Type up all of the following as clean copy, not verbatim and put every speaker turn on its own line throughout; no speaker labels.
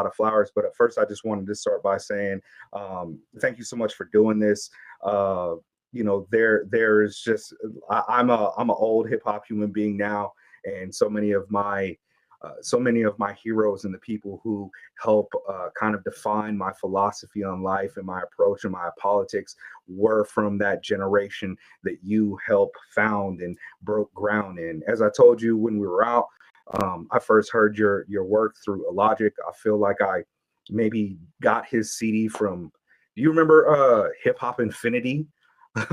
of flowers. But at first, I just wanted to start by saying thank you so much for doing this. There's just I'm an old hip hop human being now, and so many of my heroes and the people who help kind of define my philosophy on life and my approach and my politics were from that generation that you helped found and broke ground in. As I told you when we were out, I first heard your work through Logic. I feel like I maybe got his CD from. Do you remember Hip Hop Infinity back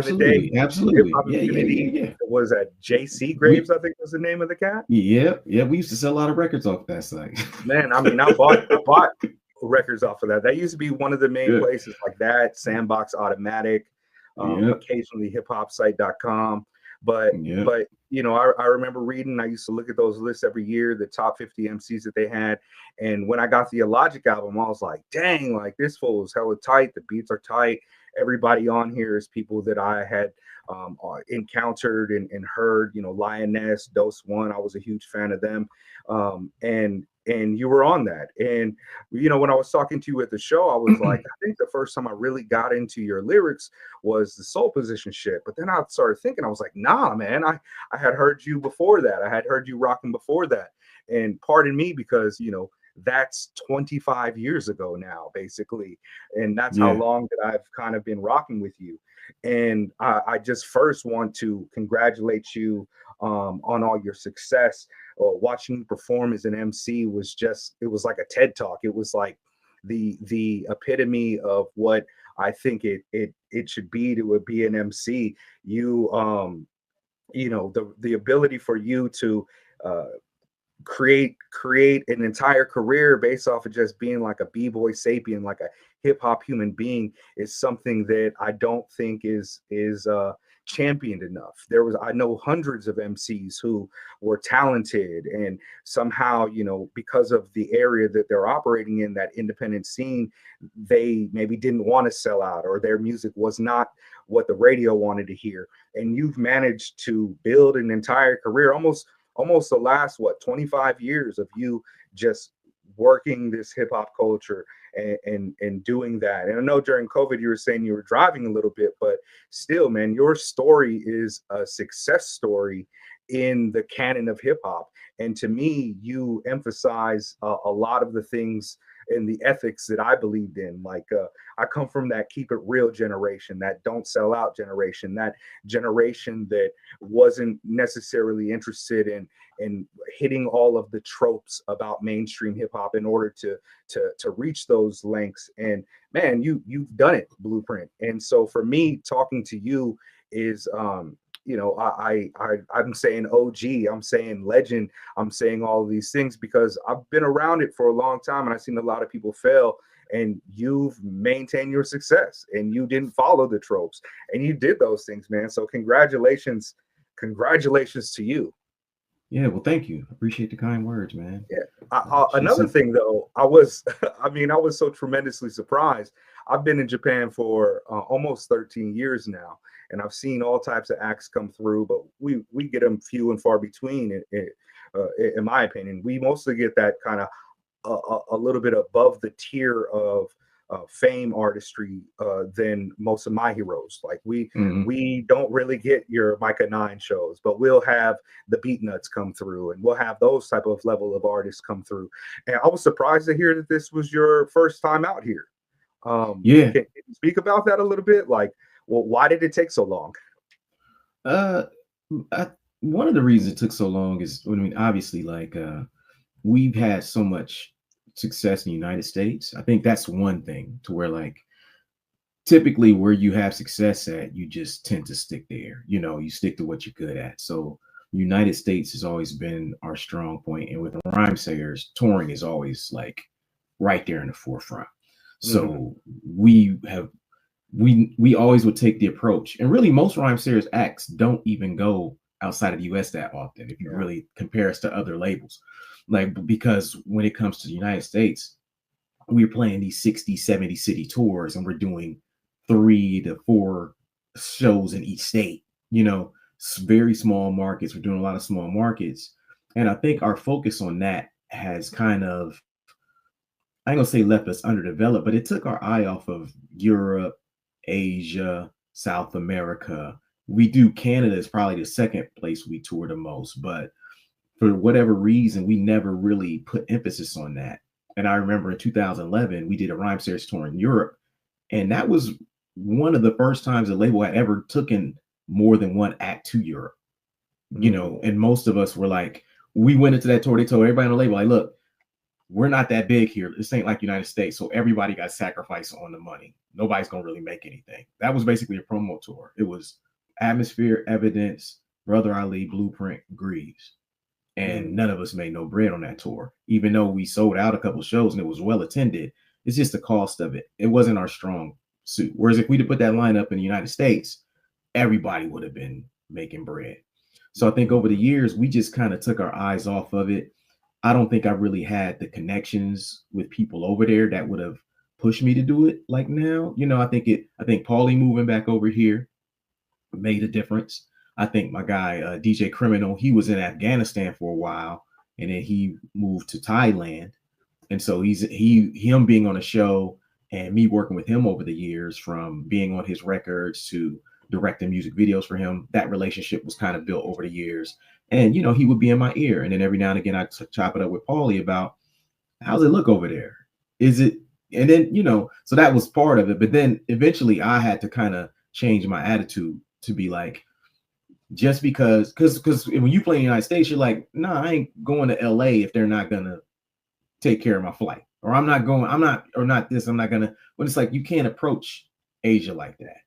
in the day?
Absolutely,
Hip
absolutely.
Hop
Yeah, yeah, yeah,
Infinity
yeah.
was at JC Graves,
We
I think was the name of the cat.
yeah, yeah, we used to sell a lot of records off that site.
Man, I mean, I bought records off of that. That used to be one of the main
Yeah,
places like that, Sandbox Automatic,
yeah,
occasionally hiphopsite.com. But
yeah.
but I remember reading, I used to look at those lists every year, the top 50 MCs that they had. And when I got the Logic album, I was like, dang, like this fool is hella tight. The beats are tight. Everybody on here is people that I had encountered and heard, Lioness, Dose One. I was a huge fan of them. And you were on that. And when I was talking to you at the show, I was like, I think the first time I really got into your lyrics was the soul position shit. But then I started thinking, I was like, nah, man, I had heard you before that. I had heard you rocking before that. And pardon me, because that's 25 years ago now, basically. And that's how
Yeah.
long that I've kind of been rocking with you. And I just first want to congratulate you on all your success. Watching you perform as an MC it was like a TED talk. It was like the epitome of what I think it should be to be an MC. The ability for you to uh, create an entire career based off of just being like a b-boy sapien, like a hip-hop human being, is something that I don't think is championed enough. I know hundreds of MCs who were talented, and somehow, because of the area that they're operating in, that independent scene, they maybe didn't want to sell out, or their music was not what the radio wanted to hear. And you've managed to build an entire career, almost the last 25 years of you just working this hip hop culture and doing that. And I know during COVID you were saying you were driving a little bit, but still, man, your story is a success story in the canon of hip hop. And to me, you emphasize a lot of the things and the ethics that I believed in. Like I come from that keep it real generation, that don't sell out generation, that generation that wasn't necessarily interested in hitting all of the tropes about mainstream hip hop in order to reach those lengths. And man, you've done it, Blueprint. And so for me, talking to you is I'm saying OG, I'm saying legend, I'm saying all of these things because I've been around it for a long time and I've seen a lot of people fail, and you've maintained your success and you didn't follow the tropes and you did those things, man. So congratulations to you.
Yeah, well, thank you. Appreciate the kind words, man.
Yeah.
Shit
Another
simple.
thing, though, I was, I was so tremendously surprised. I've been in Japan for almost 13 years now, and I've seen all types of acts come through, but we get them few and far between. In my opinion, we mostly get that kind of a little bit above the tier of fame artistry than most of my heroes. Like
Hmm.
we don't really get your Micah Nine shows, but we'll have the Beat Nuts come through, and we'll have those type of level of artists come through. And I was surprised to hear that this was your first time out here.
Yeah.
Can you speak about that a little bit? Like, well, why did it take so long?
Uh, I, one of the reasons it took so long is, I mean, obviously, like, we've had so much success in the United States. I think that's one thing to where, like, typically where you have success at, you just tend to stick there. You stick to what you're good at. So, United States has always been our strong point, and with rhyme sayers, touring is always like right there in the forefront.
Hmm.
So we always would take the approach, and really most rhyme sayers acts don't even go outside of the US that often if you
Yeah.
really compare us to other labels, like, because when it comes to the United States, we're playing these 60, 70 city tours, and we're doing 3 to 4 shows in each state. Very small markets. We're doing a lot of small markets, and I think our focus on that has kind of I ain't gonna say left us underdeveloped, but it took our eye off of Europe, Asia, South America. We do Canada is probably the second place we tour the most, but for whatever reason, we never really put emphasis on that. And I remember in 2011, we did a rhyme series tour in Europe, and that was one of the first times the label had ever taken more than one act to Europe. You know, and most of us were like, we went into that tour, they told everybody on the label, like, look, we're not that big here. This ain't like United States. So everybody got sacrificed on the money. Nobody's gonna really make anything. That was basically a promo tour. It was Atmosphere, Evidence, Brother Ali, Blueprint, Greaves. And none of us made no bread on that tour, even though we sold out a couple shows and it was well attended. It's just the cost of it. It wasn't our strong suit. Whereas if we'd have put that lineup in the United States, everybody would have been making bread. So I think over the years, we just kind of took our eyes off of it. I don't think I really had the connections with people over there that would have pushed me to do it like now. You know, I think Paulie moving back over here made a difference. I think my guy DJ Criminal, he was in Afghanistan for a while, and then he moved to Thailand, and so him being on a show and me working with him over the years, from being on his records to directing music videos for him, that relationship was kind of built over the years. And you know, he would be in my ear, and then every now and again I chop it up with Paulie about how's it look over there. Is it? And then you know, so that was part of it. But then eventually I had to kind of change my attitude to be like, just because when you play in the United States, you're like, nah, I ain't going to LA if they're not gonna take care of my flight. Or I'm not gonna, when it's like you can't approach Asia like that,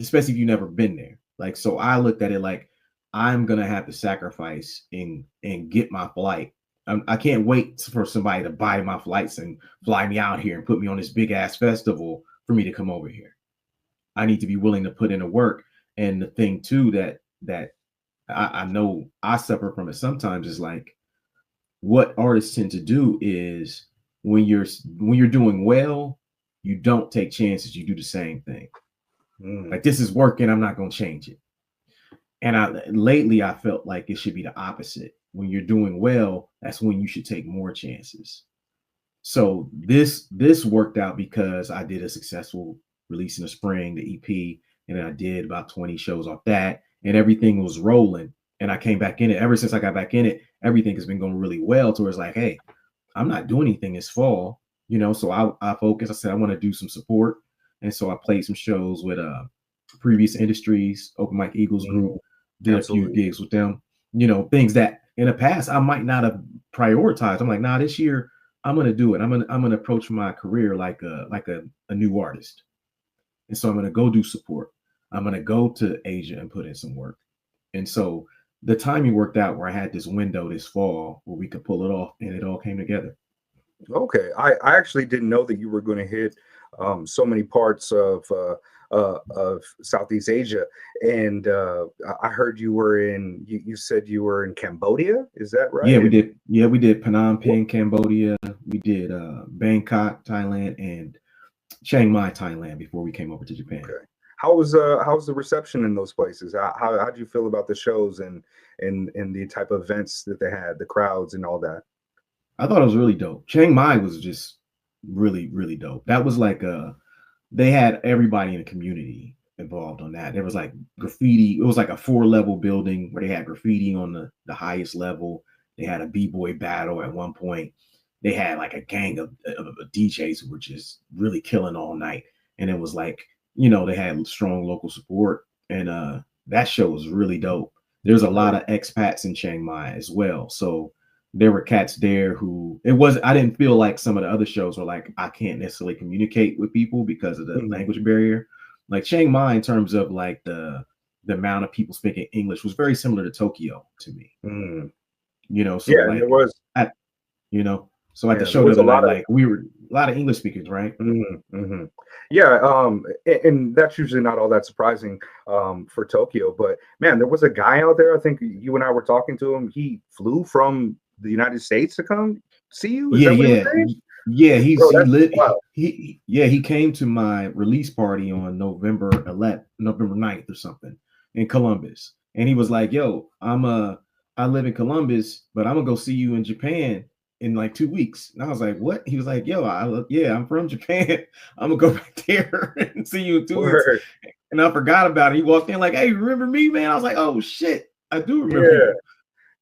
especially if you've never been there. Like, so I looked at it like I'm gonna have to sacrifice and get my flight. I can't wait for somebody to buy my flights and fly me out here and put me on this big ass festival for me to come over here. I need to be willing to put in the work. And the thing too that I know I suffer from it sometimes is like, what artists tend to do is when you're doing well, you don't take chances. You do the same thing. Like, this is working, I'm not going to change it. And lately I felt like it should be the opposite. When you're doing well, that's when you should take more chances. So this worked out because I did a successful release in the spring, the EP, and then I did about 20 shows off that, and everything was rolling. And I came back in it. Ever since I got back in it, everything has been going really well. Towards like, hey, I'm not doing anything this fall, you know. So I focused. I said I want to do some support, and so I played some shows with Previous Industries, Open Mike Eagles group. Did Absolutely. A few gigs with them. You know, things that in the past I might not have prioritized. I'm like, nah, this year I'm gonna do it. I'm gonna approach my career like a new artist. And so I'm gonna go do support. I'm gonna go to Asia and put in some work. And so the timing worked out where I had this window this fall where we could pull it off, and it all came together.
Okay, I actually didn't know that you were going to hit so many parts of Southeast Asia, and I heard you were in. You said you were in Cambodia. Is that right?
Yeah, we did. Yeah, we did Phnom Penh, Cambodia. We did Bangkok, Thailand, and Chiang Mai, Thailand before we came over to Japan.
Okay. How's the reception in those places? How do you feel about the shows and the type of events that they had, the crowds and all that?
I thought it was really dope. Chiang Mai was just really, really dope. That was like they had everybody in the community involved on that. There was like graffiti. It was like a 4-level building where they had graffiti on the highest level. They had a b-boy battle at one point. They had like a gang of DJs who were just really killing all night. And it was like, you know, they had strong local support. And that show was really dope. There's a lot of expats in Chiang Mai as well. So there were cats there who I didn't feel like some of the other shows were like, I can't necessarily communicate with people because of the language barrier. Like Chiang Mai, in terms of like the amount of people speaking English, was very similar to Tokyo to me. You know, so
yeah,
like
there was,
you know, so at the show the other night, like we were a lot of English speakers, right?
Yeah, and that's usually not all that surprising for Tokyo. But man, there was a guy out there. I think you and I were talking to him. He flew from the United States to come see you.
Yeah. He came to my release party on November 9th or something in Columbus, and he was like, "Yo, I live in Columbus, but I'm gonna go see you in Japan in like 2 weeks. And I was like, what? He was like, yo, yeah, I'm from Japan. I'm gonna go back there and see you in 2 weeks.
Word.
And I forgot about it. He walked in like, hey, remember me, man? I was like, oh shit, I do remember
Yeah.
you.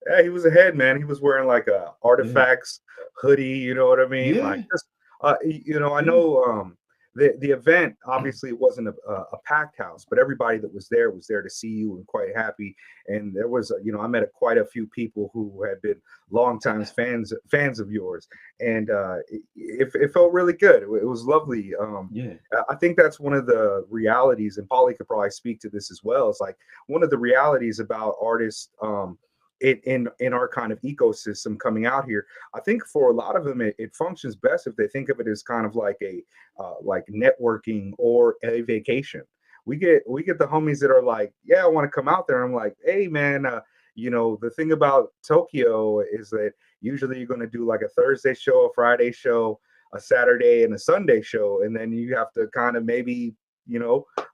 Yeah, he was ahead, man. He was wearing like a
Yeah,
artifacts hoodie, you know what I mean? Like
yeah,
just I
yeah.
know the event obviously it wasn't a packed house, but everybody that was there to see you and quite happy. And there was I met quite a few people who had been longtime fans of yours, and it felt really good. It was lovely.
Yeah.
I think that's one of the realities, and Paulie could probably speak to this as well. It's like one of the realities about artists. In our kind of ecosystem coming out here, I think for a lot of them it functions best if they think of it as kind of like a like networking or a vacation. We get the homies that are like, yeah, I want to come out there. I'm like, hey man, the thing about Tokyo is that usually you're going to do like a Thursday show, a Friday show, a Saturday, and a Sunday show, and then you have to kind of maybe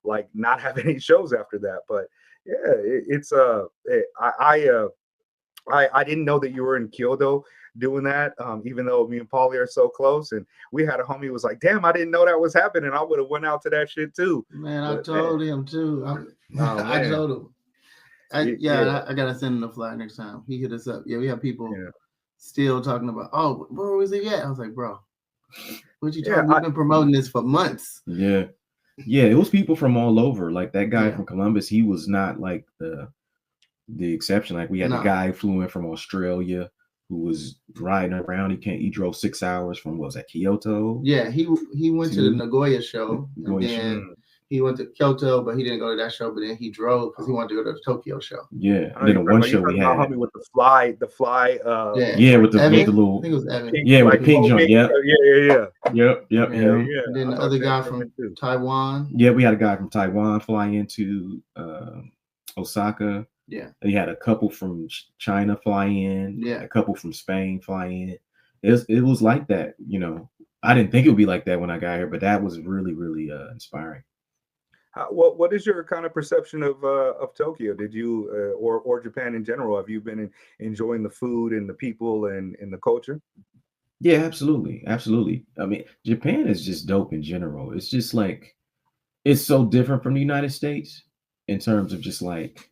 like not have any shows after that. But yeah, it's I didn't know that you were in Kyoto doing that, even though me and Paulie are so close. And we had a homie who was like, damn, I didn't know that was happening. I would have went out to that shit too.
Man, I
But man,
told him too.
oh
I
man.
told him.
Yeah,
I gotta send him the fly next time. He hit us up. Yeah, we have people
yeah.
still talking about, oh, where was he at? I was like, bro, what you
Yeah,
talking? We've been promoting this for months.
Yeah. Yeah, it was people from all over. Like that guy
Yeah.
from Columbus, he was not like the exception. Like we had
No.
a guy who flew in from Australia who was riding around. He drove 6 hours from what was that, Kyoto?
Yeah, he went to the Nagoya show,
Nagoya
and then
show.
he went to Kyoto, but he didn't go to that show. But then he drove because he wanted to go to the Tokyo show.
Yeah.
I
And then the one
you
show we
talking about
had.
homie with the fly,
Yeah, with the
Evan?
little,
I think it was Evan.
yeah, with
like
the pink joint. Yeah.
yeah.
Yep.
Yeah.
Him.
Yeah.
And then
I
the
saw
other
James
guy
Harden
from
too.
Taiwan.
Yeah, we had a guy from Taiwan flying into Osaka.
Yeah.
We had a couple from China fly in.
Yeah.
A couple from Spain fly in. It was like that, I didn't think it would be like that when I got here, but that was really, really inspiring.
What is your kind of perception of Tokyo? Did you or Japan in general? Have you been enjoying the food and the people and the culture?
Yeah, absolutely. Absolutely. I mean, Japan is just dope in general. It's just like it's so different from the United States in terms of just like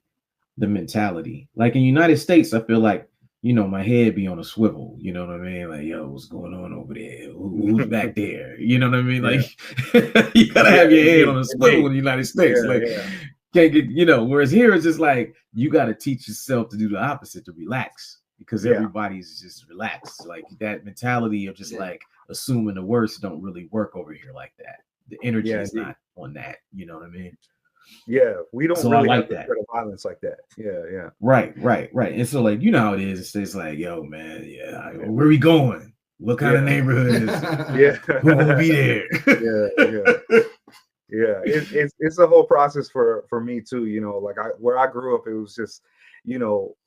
the mentality. Like in the United States, I feel like, my head be on a swivel. You know what I mean? Like, yo, what's going on over there? Who's back there? You know what I mean?
Yeah.
Like, you gotta have your head on a swivel
indeed.
in the United States.
Yeah,
like,
yeah.
can't get, whereas here it's just like you gotta teach yourself to do the opposite, to relax, because
Yeah.
everybody's just relaxed. Like that mentality of just like assuming the worst don't really work over here like that. The energy is
indeed.
not on that. You know what I mean?
Yeah, we don't
So
really
I
have
like
the
that.
threat of violence like that. Yeah.
Right. And so, like, you know how it is. It's like, yo, man, where we going? What kind of neighborhood is it?
Yeah.
Who will be there?
Yeah. It's a whole process for me too. Like where I grew up, it was just,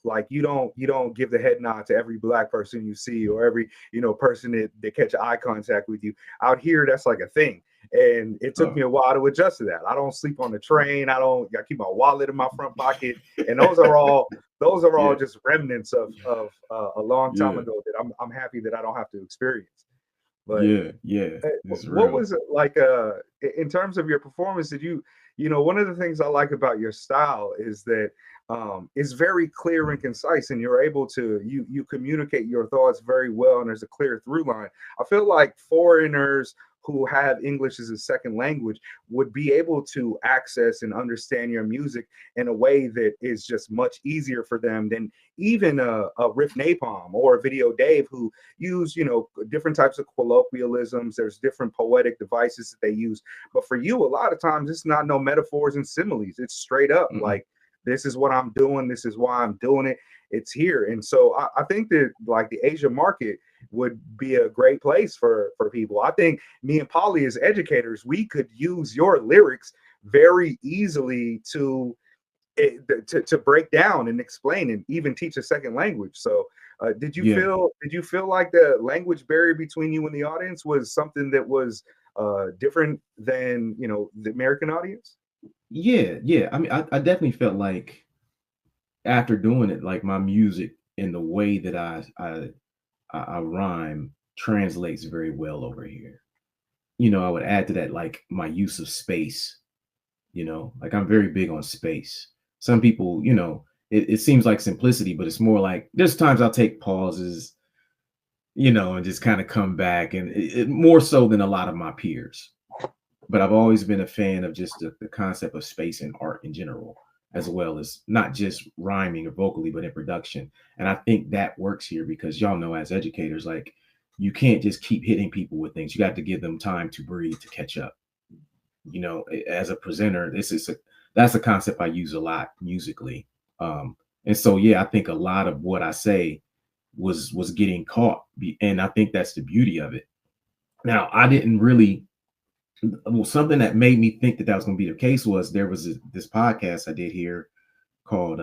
like you don't give the head nod to every black person you see or every person that catch eye contact with you. Out here, that's like a thing. And it took me a while to adjust to that. I don't sleep on the train. I keep my wallet in my front pocket. And those are all just remnants of a long time ago that I'm happy that I don't have to experience. But what was it like in terms of your performance? Did you one of the things I like about your style is that it's very clear and concise, and you're able to you communicate your thoughts very well, and there's a clear through line. I feel like foreigners who have English as a second language would be able to access and understand your music in a way that is just much easier for them than even a Riff Napalm or a Video Dave, who use different types of colloquialisms. There's different poetic devices that they use, but for you, a lot of times it's not no metaphors and similes. It's straight up like, this is what I'm doing, this is why I'm doing it, it's here. And so I think that like the Asia market would be a great place for people. I think me and Paulie as educators, we could use your lyrics very easily to break down and explain and even teach a second language. So did you feel like the language barrier between you and the audience was something that was different than the American audience?
Yeah. I mean, I definitely felt like after doing it, like my music and the way that I a rhyme translates very well over here. You know, I would add to that like my use of space. You know, like I'm very big on space. Some people, you know, it seems like simplicity, but it's more like there's times I'll take pauses, you know, and just kind of come back, and more so than a lot of my peers. But I've always been a fan of just the concept of space and art in general, as well as not just rhyming or vocally, but in production. And I think that works here because y'all know, as educators, like you can't just keep hitting people with things. You got to give them time to breathe, to catch up. You know, as a presenter, that's a concept I use a lot musically. And so yeah, I think a lot of what I say was getting caught, and I think that's the beauty of it. Now, I didn't really. Well, something that made me think that was going to be the case was there was this podcast I did here called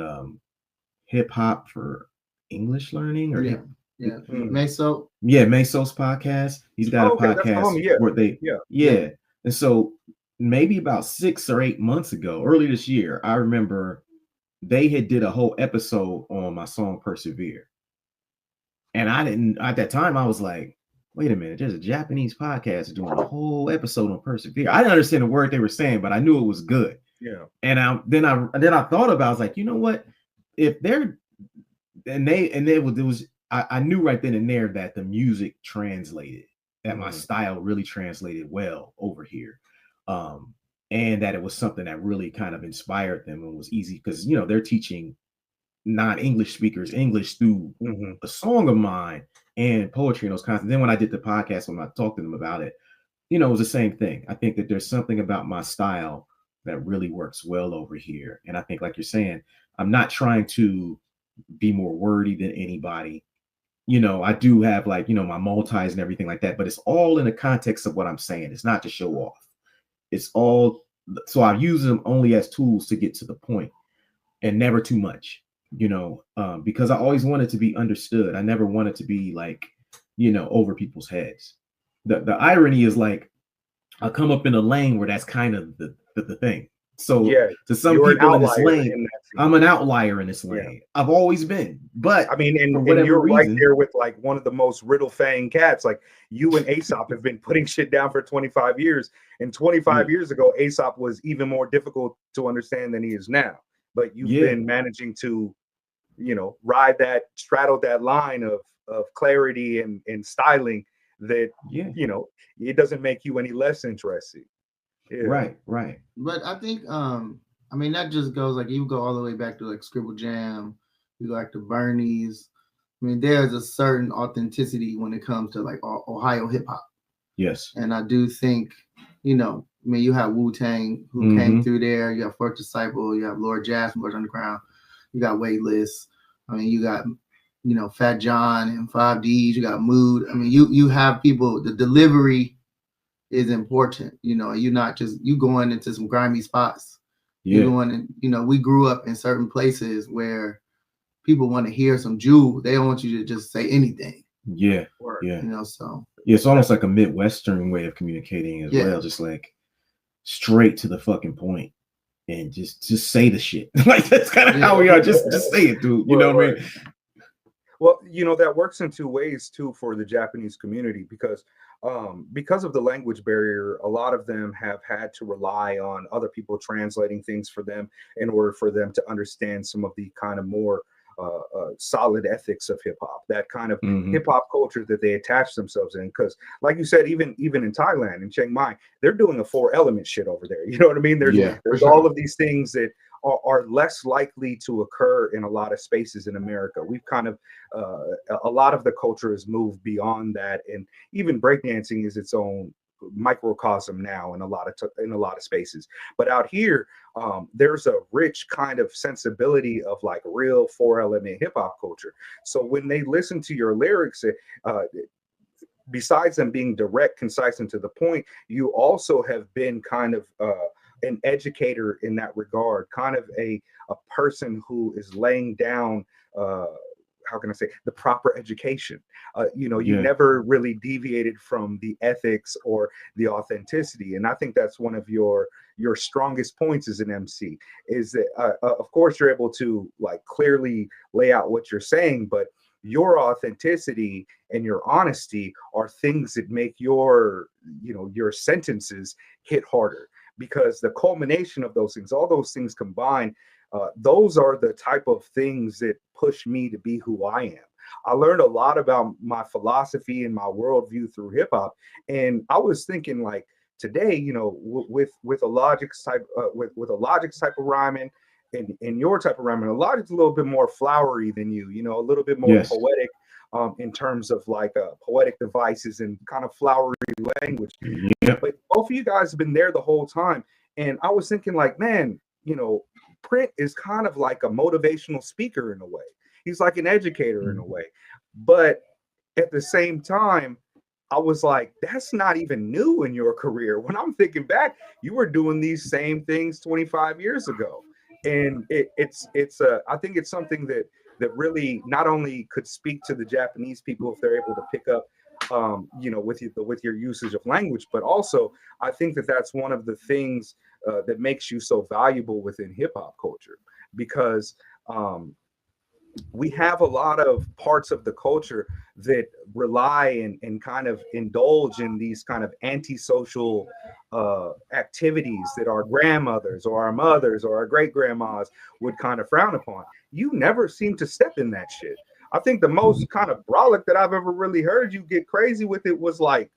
Hip Hop for English Learning, or
Yeah. Meso.
Yeah, Meso's podcast. He's got a podcast where they yeah. And so maybe about 6 or 8 months ago, early this year, I remember they had did a whole episode on my song Persevere. And I didn't, at that time, I was like, wait a minute, there's a Japanese podcast doing a whole episode on Persevere. I didn't understand the word they were saying, but I knew it was good.
Yeah.
And then I thought about it, I was like, you know what? If they're I knew right then and there that the music translated, that my style really translated well over here. And that it was something that really kind of inspired them and was easy because, you know, they're teaching non-English speakers English through a song of mine and poetry and those kinds of. Then when I did the podcast, when I talked to them about it, you know, it was the same thing. I think that there's something about my style that really works well over here. And I think, like you're saying, I'm not trying to be more wordy than anybody. You know, I do have like, you know, my multis and everything like that, but it's all in the context of what I'm saying. It's not to show off. It's all, so I use them only as tools to get to the point and never too much, you know, because I always wanted to be understood. I never wanted to be like, you know, over people's heads. The irony is like, I come up in a lane where that's kind of the thing. So yeah, to some people in this lane, I'm an outlier in this lane. Yeah. I've always been, but
I mean, and you're right there with like one of the most riddle fang cats. Like you and Aesop have been putting shit down for 25 years, and 25 years ago, Aesop was even more difficult to understand than he is now. But you've been managing to, you know, straddle that line of clarity and styling that, you know, it doesn't make you any less interesting.
Yeah. Right.
But I think, I mean, that just goes like you go all the way back to like Scribble Jam, you go back to Bernie's. I mean, there's a certain authenticity when it comes to like Ohio hip hop.
Yes.
And I do think, you know, I mean, you have Wu-Tang who came through there. You have Fourth Disciple. You have Lord Jazz from Boys Underground. You got Waitlist. I mean, you got, you know, Fat John and 5Ds. You got Mood. I mean, you have people. The delivery is important. You know, you're not just you going into some grimy spots. Yeah. You're going in, you know, we grew up in certain places where people want to hear some Jew. They don't want you to just say anything.
Yeah.
You know, so
yeah, it's almost like a Midwestern way of communicating as well. Just like straight to the fucking point and just say the shit. Like that's kind of how we are. Just say it, dude. You know what I mean?
Well, you know, that works in two ways too for the Japanese community because of the language barrier, a lot of them have had to rely on other people translating things for them in order for them to understand some of the kind of more solid ethics of hip hop, that kind of hip hop culture that they attach themselves in. Because, like you said, even in Thailand, in Chiang Mai, they're doing a 4-element shit over there. You know what I mean? There's all of these things that are less likely to occur in a lot of spaces in America. We've kind of a lot of the culture has moved beyond that, and even breakdancing is its own microcosm now in a lot of spaces. But out here, there's a rich kind of sensibility of like real 4-element hip hop culture. So when they listen to your lyrics, besides them being direct, concise, and to the point, you also have been kind of an educator in that regard, kind of a person who is laying down how can I say, the proper education. You know, you never really deviated from the ethics or the authenticity. And I think that's one of your strongest points as an MC is that, of course, you're able to like clearly lay out what you're saying, but your authenticity and your honesty are things that make your, your sentences hit harder, because the culmination of those things, all those things combined, those are the type of things that push me to be who I am. I learned a lot about my philosophy and my worldview through hip hop, and I was thinking like today, with a Logic's type, with a Logic's type of rhyming, and your type of rhyming, a Logic's a little bit more flowery than you, a little bit more poetic, in terms of like poetic devices and kind of flowery language.
Yep.
But both of you guys have been there the whole time, and I was thinking like, man, Print is kind of like a motivational speaker in a way. He's like an educator in a way. But at the same time, I was like, that's not even new in your career. When I'm thinking back, you were doing these same things 25 years ago. And I think it's something that really not only could speak to the Japanese people if they're able to pick up, with your usage of language, but also I think that that's one of the things that makes you so valuable within hip hop culture, because we have a lot of parts of the culture that rely and kind of indulge in these kind of antisocial activities that our grandmothers or our mothers or our great grandmas would kind of frown upon. You never seem to step in that shit. I think the most kind of brolic that I've ever really heard you get crazy with it was like,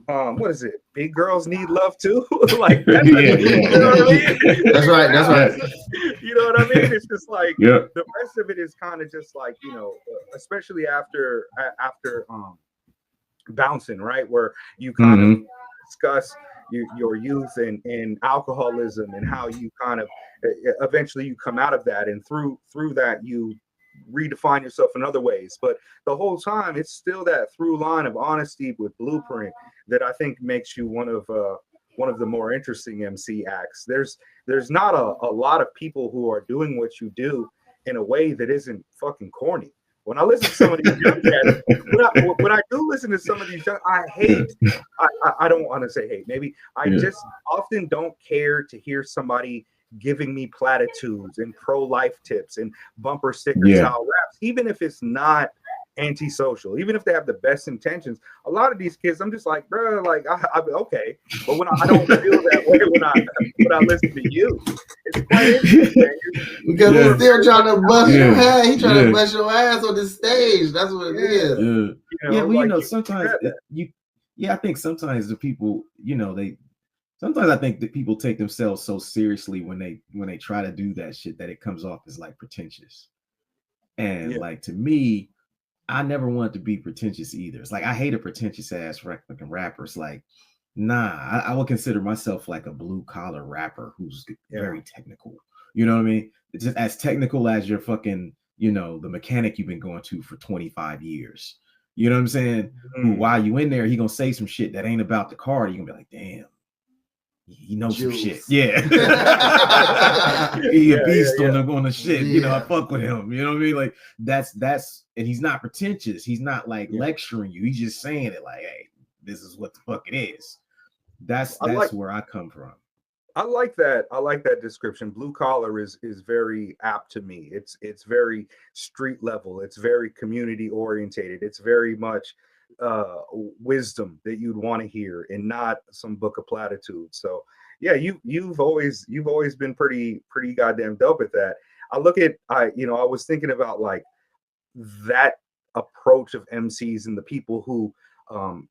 what is it? Big girls need love too. Like that's, you know what I mean?
That's right. That's right.
You know what I mean? It's just like
Yeah.
the rest of it is kind of just like, especially after bouncing, right? Where you kind of discuss your youth and alcoholism and how you kind of eventually you come out of that, and through that you redefine yourself in other ways. But the whole time it's still that through line of honesty with Blueprint that I think makes you one of the more interesting MC acts. There's not a lot of people who are doing what you do in a way that isn't fucking corny. When I listen to some of these young cats, when I do listen to some of these young, I don't want to say hate. Maybe I just often don't care to hear somebody giving me platitudes and pro-life tips and bumper sticker style raps, even if it's not antisocial, even if they have the best intentions. A lot of these kids, I'm just like, bro, like I okay, but when I don't feel that way when I listen to you, it's quite interesting, man.
Because he's still trying to bust your ass. He's trying to bust your ass on the stage. That's what it is.
Sometimes I think sometimes the people, sometimes I think that people take themselves so seriously when they try to do that shit that it comes off as like pretentious. And like to me, I never wanted to be pretentious either. It's like I hate a pretentious ass fucking rapper. It's like, nah, I would consider myself like a blue collar rapper who's very technical. You know what I mean? It's just as technical as your fucking, the mechanic you've been going to for 25 years. You know what I'm saying? While you in there, he gonna say some shit that ain't about the car. You're gonna be like, damn. He knows some shit. Yeah. He a beast on the shit. I fuck with him. You know what I mean? Like that's and he's not pretentious. He's not like lecturing you. He's just saying it like, hey, this is what the fuck it is. That's where I come from.
I like that. I like that description. Blue collar is very apt to me. It's very street level. It's very community orientated. It's very much wisdom that you'd want to hear and not some book of platitudes. So yeah, you've always been pretty goddamn dope at that. I was thinking about like that approach of MCs and the people who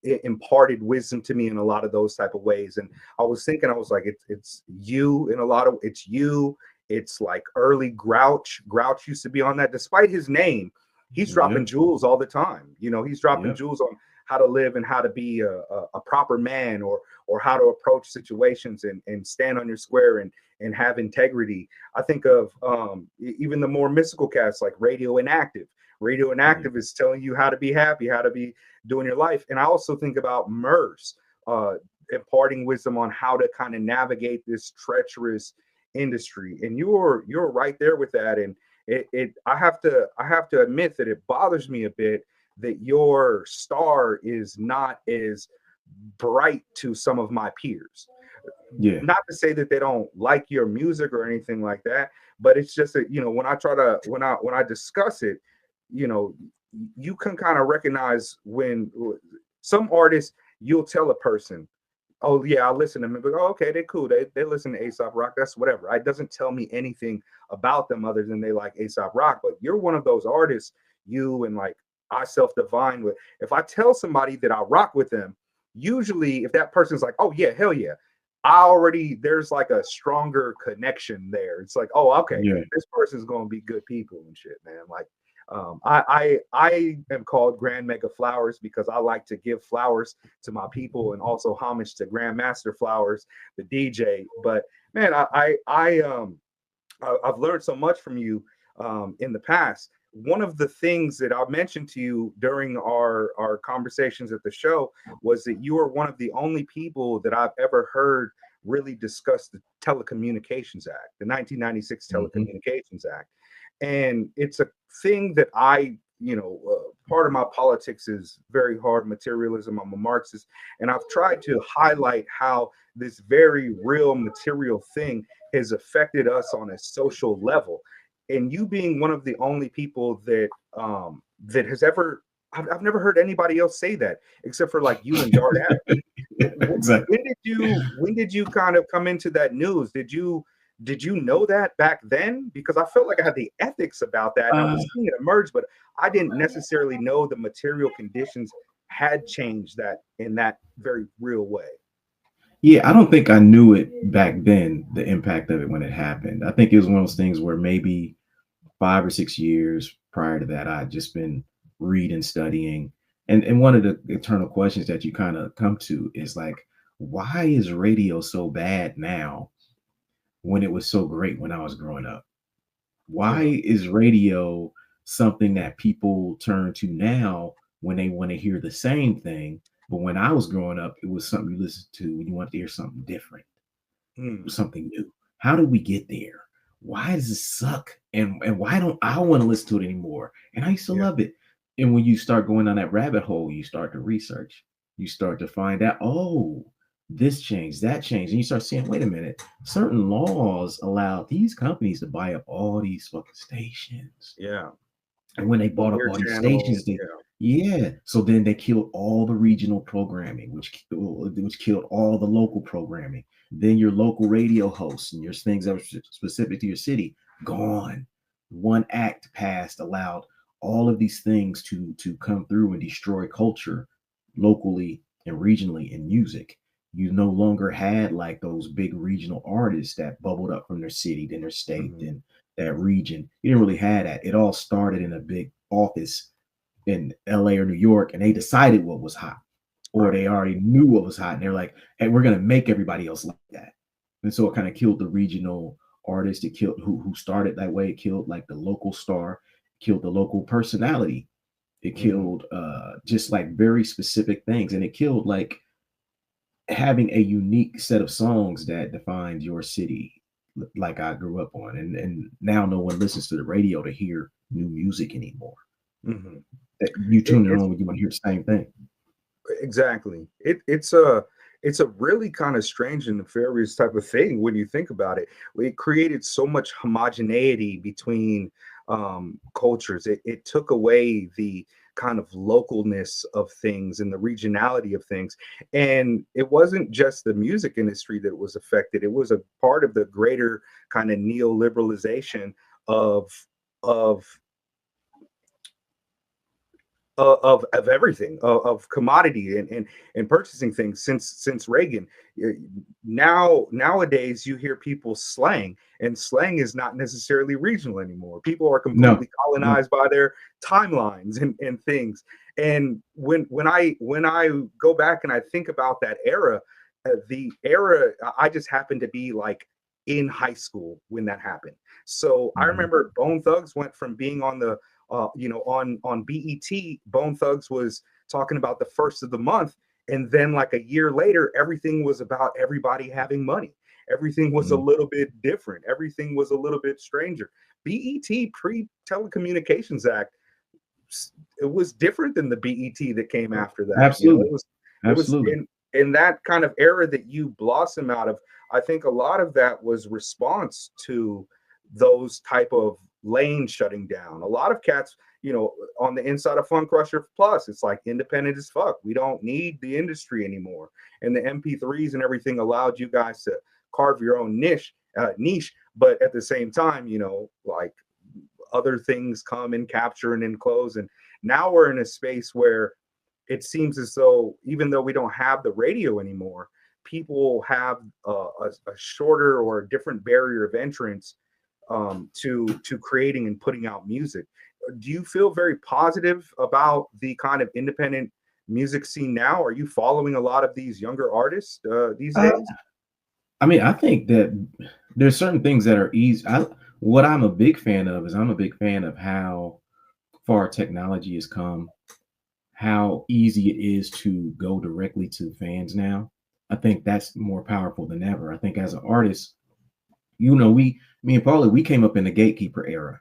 imparted wisdom to me in a lot of those type of ways. And I was like, it's you in a lot of, it's like early Grouch used to be on that, despite his name. He's dropping jewels all the time. He's dropping jewels on how to live and how to be a proper man, or how to approach situations and stand on your square and have integrity. I think of even the more mystical cats like Radio Inactive. Radio Inactive is telling you how to be happy, how to be doing your life. And I also think about Murs imparting wisdom on how to kind of navigate this treacherous industry. And you're right there with that. And I have to admit that it bothers me a bit that your star is not as bright to some of my peers. Not to say that they don't like your music or anything like that, but it's just that when I discuss it, you can kind of recognize when some artists, you'll tell a person, oh yeah, I listen to them. But oh, okay, they're cool. They listen to Aesop Rock. That's whatever. It doesn't tell me anything about them other than they like Aesop Rock. But you're one of those artists, you and like I Self Divine with. If I tell somebody that I rock with them, usually if that person's like, oh yeah, hell yeah, there's like a stronger connection there. It's like, oh, okay,
Yeah.
this person's gonna be good people and shit, man. Like I am called Grand Mega Flowers because I like to give flowers to my people and also homage to Grandmaster Flowers, the DJ. But man, I've learned so much from you in the past. One of the things that I mentioned to you during our conversations at the show was that you are one of the only people that I've ever heard really discuss the Telecommunications Act, the 1996 Telecommunications Act. And it's a thing that part of my politics is very hard materialism. I'm a Marxist, and I've tried to highlight how this very real material thing has affected us on a social level. And you being one of the only people that that has ever, I've never heard anybody else say that except for like you and Dart Adam.
Exactly.
When did you kind of come into that news? Did you know that back then? Because I felt like I had the ethics about that and I was seeing it emerge, but I didn't necessarily know the material conditions had changed that in that very real way.
Yeah, I don't think I knew it back then, the impact of it when it happened. I think it was one of those things where maybe 5 or 6 years prior to that, I'd just been reading, studying. And one of the eternal questions that you kind of come to is like, why is radio so bad now when it was so great when I was growing up? Why is radio something that people turn to now when they want to hear the same thing? But when I was growing up, it was something you listened to when you wanted to hear something different, something new. How did we get there? Why does it suck? And why don't I want to listen to it anymore? And I used to love it. And when you start going down that rabbit hole, you start to research. You start to find out, oh, this changed, that changed. And you start saying, wait a minute, certain laws allow these companies to buy up all these fucking stations.
Yeah.
And when they bought up all these stations, so then they killed all the regional programming, which killed all the local programming. Then your local radio hosts and your things that were specific to your city, gone. One act passed, allowed all of these things to come through and destroy culture locally and regionally in music. You no longer had like those big regional artists that bubbled up from their city, then their state, then that region. You didn't really have that. It all started in a big office in LA or New York, and they decided what was hot, or they already knew what was hot, and they're like, hey, we're gonna make everybody else like that. And so it kind of killed the regional artist. It killed who started that way. It killed like the local star, killed the local personality. It killed just like very specific things, and it killed like having a unique set of songs that defined your city, like I grew up on. And now no one listens to the radio to hear new music anymore. You tune it on when you want to hear the same thing.
Exactly. It's a really kind of strange and nefarious type of thing when you think about it. It created so much homogeneity between cultures. It took away the kind of localness of things and the regionality of things. And it wasn't just the music industry that was affected. It was a part of the greater kind of neoliberalization of of everything, of commodity and purchasing things since Reagan. Nowadays you hear people slang, and slang is not necessarily regional anymore. People are completely colonized by their timelines and things. And when I go back and I think about that era, I just happened to be like in high school when that happened. So I remember Bone Thugs went from being on the on BET, Bone Thugs was talking about the first of the month, and then like a year later, everything was about everybody having money. Everything was a little bit different. Everything was a little bit stranger. BET, pre-Telecommunications Act, it was different than the BET that came after that.
Absolutely.
It was in that kind of era that you blossom out of. I think a lot of that was response to those type of lanes shutting down. A lot of cats, on the inside of Fun Crusher Plus, it's like independent as fuck. We don't need the industry anymore. And the MP3s and everything allowed you guys to carve your own niche. But at the same time, like other things come and capture and enclose. And now we're in a space where it seems as though, even though we don't have the radio anymore, people have a shorter or a different barrier of entrance to creating and putting out music. Do you feel very positive about the kind of independent music scene now? Are you following a lot of these younger artists these days?
I mean, I think that there's certain things that are easy. What I'm a big fan of is I'm a big fan of how far technology has come, how easy it is to go directly to fans now. I think that's more powerful than ever. I think as an artist, me and Paulie, we came up in the gatekeeper era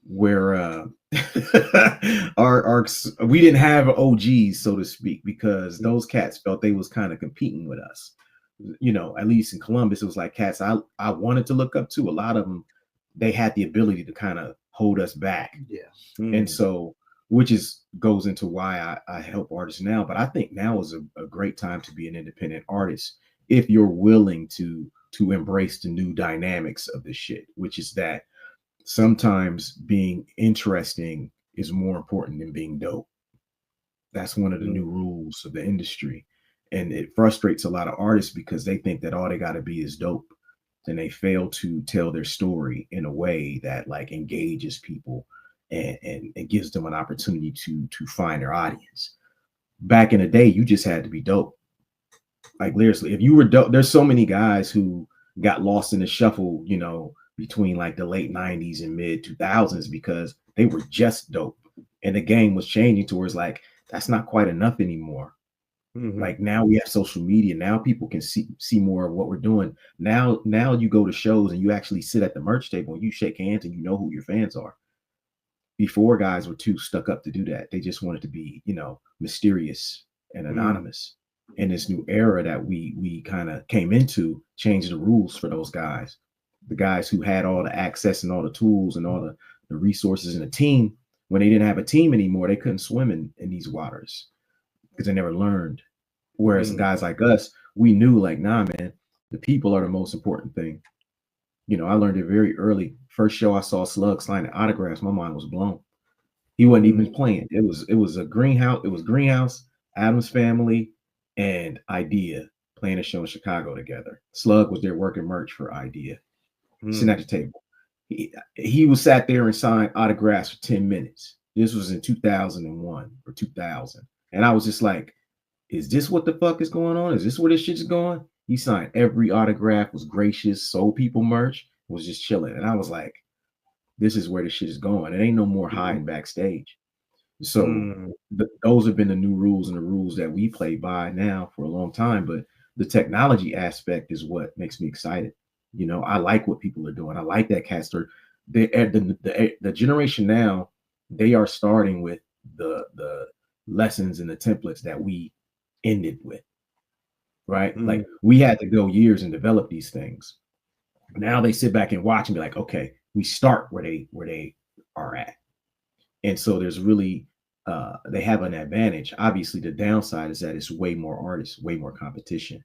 where we didn't have OGs, so to speak, because those cats felt they was kind of competing with us. At least in Columbus, it was like cats I wanted to look up to. A lot of them, they had the ability to kind of hold us back.
Yeah.
And so, which goes into why I help artists now. But I think now is a great time to be an independent artist if you're willing to embrace the new dynamics of this shit, which is that sometimes being interesting is more important than being dope. That's one of the new rules of the industry. And it frustrates a lot of artists because they think that all they got to be is dope. Then they fail to tell their story in a way that like engages people and gives them an opportunity to find their audience. Back in the day, you just had to be dope. Like literally, if you were dope, there's so many guys who got lost in the shuffle, between like the late 90s and mid 2000s because they were just dope. And the game was changing towards like, that's not quite enough anymore. Like now we have social media. Now people can see more of what we're doing. Now you go to shows and you actually sit at the merch table and you shake hands and you know who your fans are. Before, guys were too stuck up to do that. They just wanted to be, mysterious and anonymous. And this new era that we kind of came into changed the rules for those guys. The guys who had all the access and all the tools and all the resources and a team, when they didn't have a team anymore, they couldn't swim in these waters because they never learned. Whereas guys like us, we knew like, nah, man, the people are the most important thing. I learned it very early. First show I saw Slug signing autographs, my mind was blown. He wasn't even playing. It was a Greenhouse. It was Greenhouse, Adam's Family, and Idea playing a show in Chicago together. Slug was there working merch for Idea, sitting at the table. He was sat there and signed autographs for 10 minutes. This was in 2001 or 2000. And I was just like, is this what the fuck is going on? Is this where this shit is going? He signed every autograph, was gracious, sold people merch, was just chilling. And I was like, this is where the shit is going. It ain't no more hiding backstage. So those have been the new rules and the rules that we play by now for a long time. But the technology aspect is what makes me excited. I like what people are doing. I like that caster. The generation now, they are starting with the lessons and the templates that we ended with, right? Like we had to go years and develop these things. Now they sit back and watch and be like, okay, we start where they are at. And so there's really they have an advantage. Obviously, the downside is that it's way more artists, way more competition,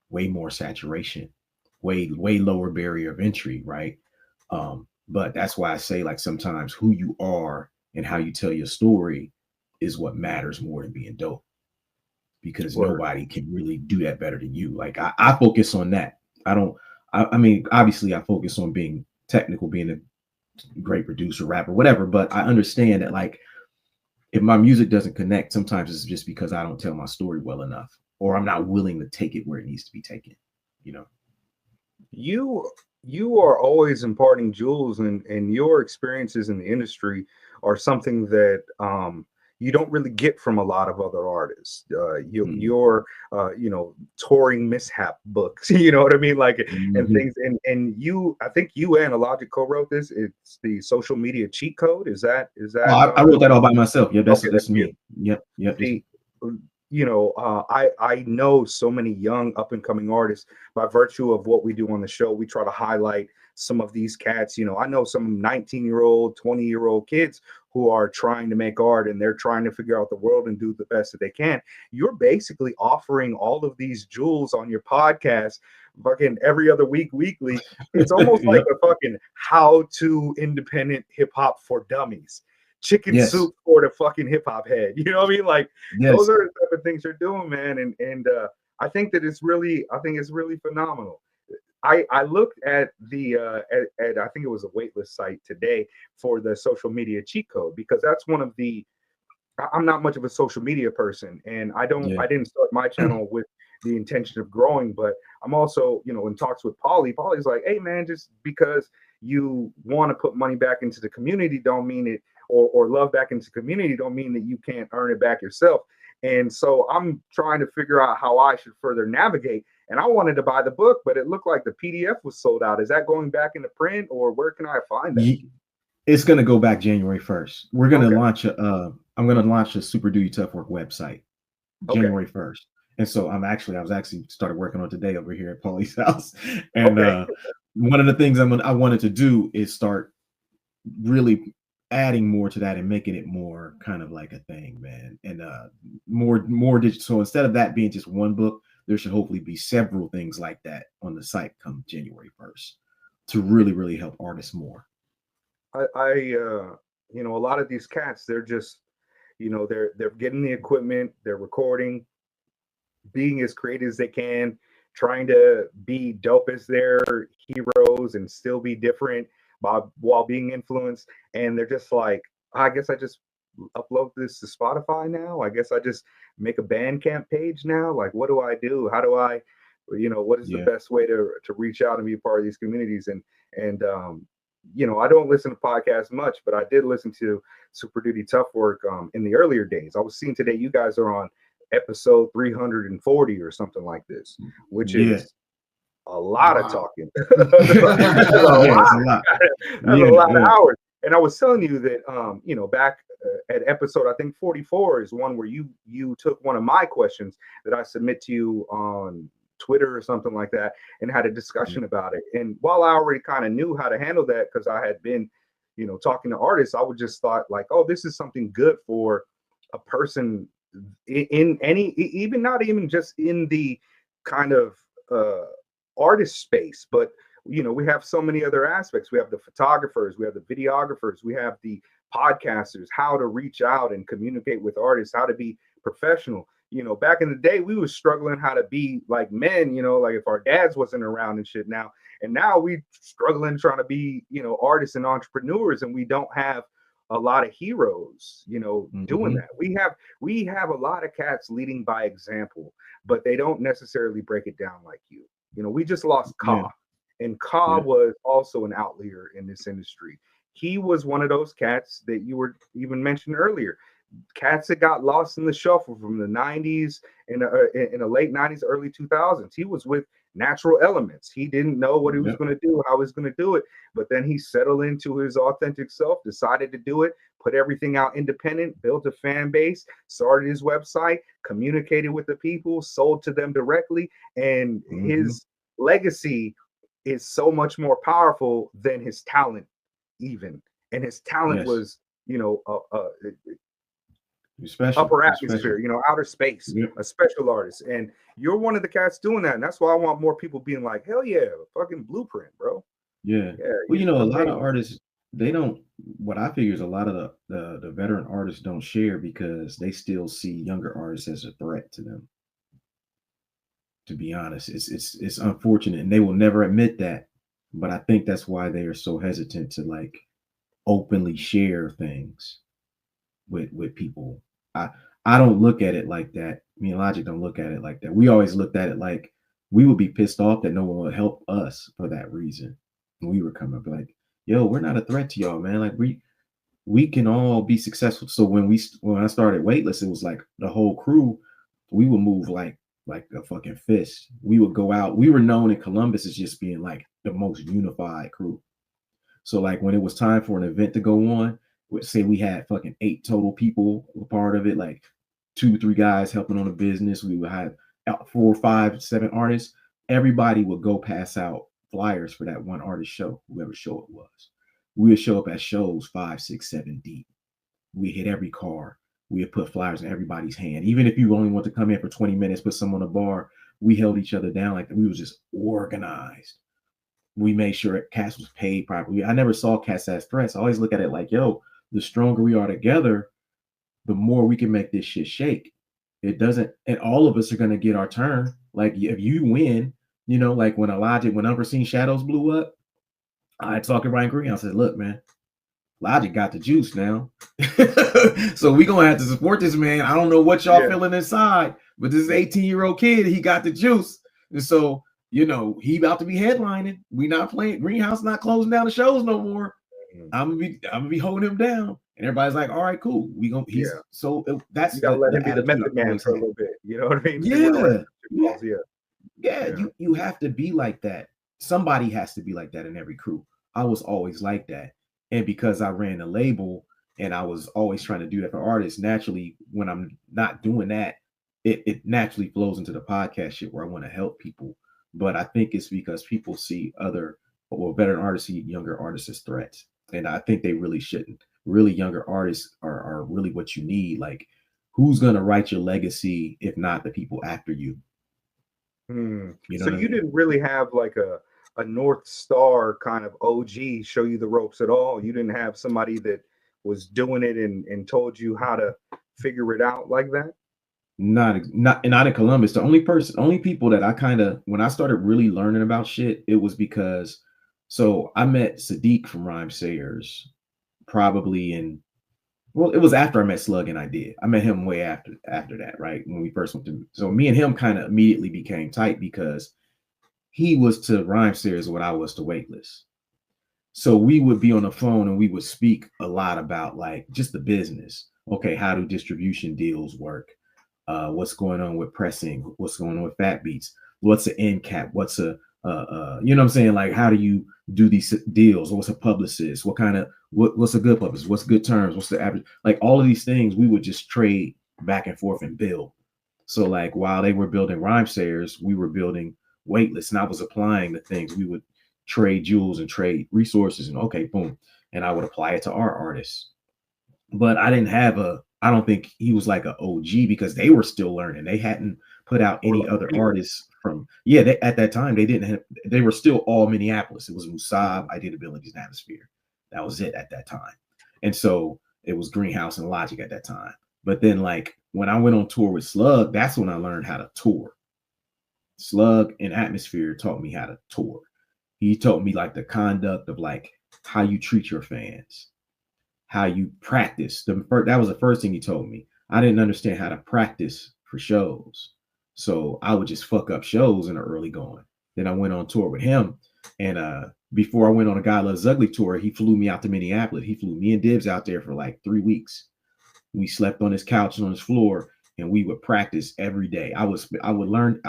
way more saturation, way lower barrier of entry, right? But that's why I say like sometimes who you are and how you tell your story is what matters more than being dope. Because nobody can really do that better than you. Like I focus on that. I mean, obviously I focus on being technical, being a great producer, rapper, whatever. But I understand that like, if my music doesn't connect, sometimes it's just because I don't tell my story well enough, or I'm not willing to take it where it needs to be taken.
You are always imparting jewels, and your experiences in the industry are something that you don't really get from a lot of other artists. Your touring mishap books, you know what I mean? Like, and things, and I think you and Logic co-wrote this. It's the social media cheat code. Is that?
I wrote that all by myself. Yeah, that's
okay,
me. Yep.
See, I know so many young up and coming artists by virtue of what we do on the show. We try to highlight some of these cats. I know some 19-year-old, 20-year-old kids who are trying to make art, and they're trying to figure out the world and do the best that they can. You're basically offering all of these jewels on your podcast fucking every other week, weekly. It's almost like
Yep.
a fucking how to independent hip hop for dummies. Chicken
Yes.
soup for the fucking hip hop head. You know what I mean? Like,
Yes.
those are the type of things you're doing, man. And I think that I think it's really phenomenal. I looked at the at I think it was a waitlist site today for the social media cheat code, because that's one of the I'm not much of a social media person, and
Yeah.
I didn't start my channel with the intention of growing, but I'm also, in talks with Paulie. Paulie's like, hey man, just because you want to put money back into the community don't mean it, or love back into the community don't mean that you can't earn it back yourself. And so I'm trying to figure out how I should further navigate. And I wanted to buy the book, but it looked like the PDF was sold out. Is that going back into print, or where can I find that?
It's going to go back January 1st. We're going to
Okay.
launch I'm going to launch a Super Duty Tough Work website
Okay.
January 1st. And so I was actually started working on today over here at Paulie's house. And one of the things I wanted to do is start really adding more to that and making it more kind of like a thing, man. And more digital. So instead of that being just one book, there should hopefully be several things like that on the site come January 1st to really, really help artists more.
A lot of these cats, they're just, they're getting the equipment, they're recording, being as creative as they can, trying to be dope as their heroes and still be different while being influenced. And they're just like, I guess I just upload this to Spotify now. I guess I just make a Bandcamp page now. Like, what do I do? How do I, what is the best way to reach out and be a part of these communities? And I don't listen to podcasts much, but I did listen to Super Duty Tough Work in the earlier days. I was seeing today you guys are on episode 340 or something like this, which is a lot of talking. That's a lot of hours. And I was telling you that back at episode, I think 44 is one where you took one of my questions that I submit to you on Twitter or something like that, and had a discussion about it. And while I already kind of knew how to handle that because I had been, talking to artists, I would just thought like, oh, this is something good for a person in any, even not even just in the kind of artist space, but we have so many other aspects. We have the photographers, we have the videographers, we have the podcasters, how to reach out and communicate with artists, how to be professional. Back in the day, we was struggling how to be like men, like if our dads wasn't around and shit now. And now we struggling trying to be, artists and entrepreneurs, and we don't have a lot of heroes, doing that. We have a lot of cats leading by example, but they don't necessarily break it down like you. We just lost Ka, and Ka was also an outlier in this industry. He was one of those cats that you were even mentioned earlier. Cats that got lost in the shuffle from the 90s and in the late 90s, early 2000s. He was with Natural Elements. He didn't know what he was going to do, how he was going to do it, but then he settled into his authentic self, decided to do it, put everything out independent, built a fan base, started his website, communicated with the people, sold to them directly, and his legacy is so much more powerful than his talent even. And his talent was,
special,
upper atmosphere, outer space, a special artist. And you're one of the cats doing that. And that's why I want more people being like, hell yeah, fucking Blueprint, bro.
Yeah. Well, a lot of artists, they don't, what I figure is a lot of the veteran artists don't share because they still see younger artists as a threat to them. To be honest, it's unfortunate, and they will never admit that. But I think that's why they are so hesitant to like openly share things with people. I don't look at it like that. Me and Logic don't look at it like that. We always looked at it like we would be pissed off that no one would help us for that reason. When we were coming up, like, yo, we're not a threat to y'all, man. Like we can all be successful. So when I started Weightless, it was like the whole crew, we would move like a fucking fist. We would go out. We were known in Columbus as just being like the most unified crew. So like when it was time for an event to go on, say we had fucking 8 total people a part of it, like 2, 3 guys helping on a business. We would have 4, 5, 7 artists. Everybody would go pass out flyers for that one artist show, whoever show it was. We would show up at shows 5, 6, 7 deep. We hit every car. We would put flyers in everybody's hand. Even if you only want to come in for 20 minutes, put some on the bar, we held each other down like we was just organized. We made sure cats was paid properly. I never saw cats as threats. I always look at it like, yo, the stronger we are together, the more we can make this shit shake. It doesn't, and all of us are gonna get our turn. Like if you win, you know, like when Unforeseen Shadows blew up, I talked to Ryan Green. I said, look, man, Logic got the juice now. So we gonna have to support this man. I don't know what y'all feeling inside, but this 18-year-old kid, he got the juice. And so, you know, he about to be headlining. We not playing, Greenhouse not closing down the shows no more. I'm gonna be holding him down. And everybody's like, all right, cool. So that's
you gotta let him be the method man for a little bit. You know what I mean?
You have to be like that. Somebody has to be like that in every crew. I was always like that. And because I ran a label and I was always trying to do that for artists, naturally, when I'm not doing that, it naturally flows into the podcast shit where I want to help people. But I think it's because people see veteran artists see younger artists as threats. And I think they really shouldn't. Really younger artists are really what you need. Like, who's gonna write your legacy if not the people after you?
You know, so you didn't really have like a North Star kind of OG show you the ropes at all. You didn't have somebody that was doing it and told you how to figure it out like that.
Not in Columbus. The only people that I kind of, when I started really learning about shit, it was because, so I met Sadiq from Rhyme Sayers probably it was after I met Slug and I met him way after that, right? When we first went to, so me and him kind of immediately became tight because he was to Rhyme Sayers what I was to Waitlist. So we would be on the phone and we would speak a lot about like just the business. Okay, how do distribution deals work? What's going on with pressing? What's going on with fat beats? What's an end cap? What's a you know what I'm saying? Like, how do you do these deals? What's a publicist? What kind of what's a good publicist? What's good terms? What's the average? Like all of these things, we would just trade back and forth and build. So like while they were building Rhyme Sayers, we were building Waitlist, and I was applying the things. We would trade jewels and trade resources, and okay, boom, and I would apply it to our artists. But I don't think he was like an OG because they were still learning. They hadn't put out any other artists from at that time they were still all Minneapolis. It was Musab, Idea Abilities, and Atmosphere. That was it at that time. And so it was Greenhouse and Logic at that time. But then like when I went on tour with Slug, that's when I learned how to tour. Slug and Atmosphere taught me how to tour. He taught me like the conduct of like how you treat your fans, how you practice. That was the first thing he told me. I didn't understand how to practice for shows. So I would just fuck up shows in the early going. Then I went on tour with him. And before I went on a God Loves Ugly tour, he flew me out to Minneapolis. He flew me and Dibs out there for like 3 weeks. We slept on his couch and on his floor, and we would practice every day. I would learn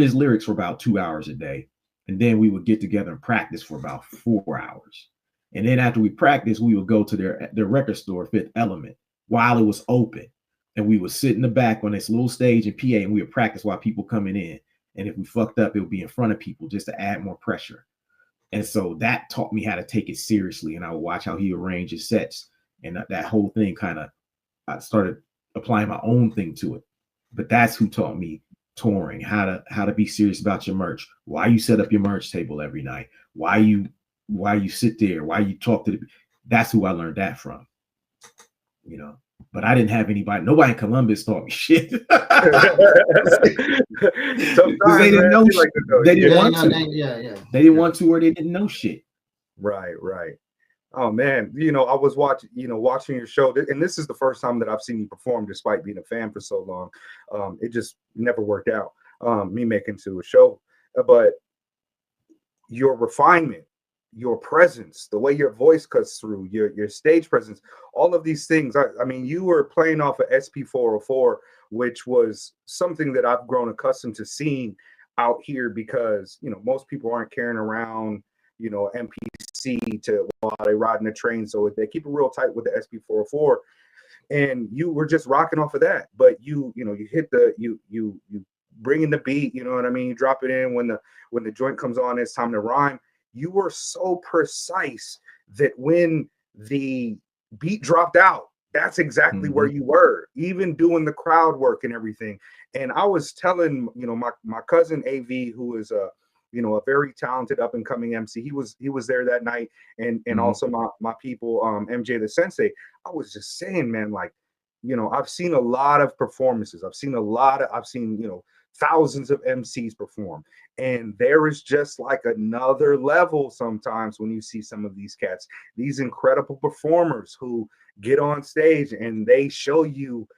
his lyrics for about 2 hours a day. And then we would get together and practice for about 4 hours. And then after we practiced, we would go to their record store, Fifth Element, while it was open. And we would sit in the back on this little stage in PA, and we would practice while people coming in. And if we fucked up, it would be in front of people just to add more pressure. And so that taught me how to take it seriously. And I would watch how he arranged his sets. And that whole thing I started applying my own thing to it. But that's who taught me touring, how to be serious about your merch, why you set up your merch table every night, why you sit there, why you talk to that's who I learned that from, you know. But I didn't have nobody in Columbus taught me shit. They didn't know shit. They didn't want to. They didn't want to, or they didn't know shit.
Right. Oh man, you know, I was watching your show, and this is the first time that I've seen you perform, despite being a fan for so long. It just never worked out, me making to a show. But your refinement, your presence, the way your voice cuts through, your stage presence, all of these things. I mean, you were playing off of SP404, which was something that I've grown accustomed to seeing out here because, you know, most people aren't carrying around, you know, MPC while they ride in the train. So they keep it real tight with the SP404. and you were just rocking off of that. But you hit the you bring in the beat, you know what I mean? You drop it in when the joint comes on, it's time to rhyme. You were so precise that when the beat dropped out, that's exactly where you were, even doing the crowd work and everything. And I was telling, my cousin AV, who is a very talented up and coming MC. He was there that night, and also my people, MJ the Sensei. I was just saying, man, like, I've seen a lot of performances. I've seen thousands of MCs perform, and there is just like another level sometimes when you see some of these cats, these incredible performers who get on stage and they show you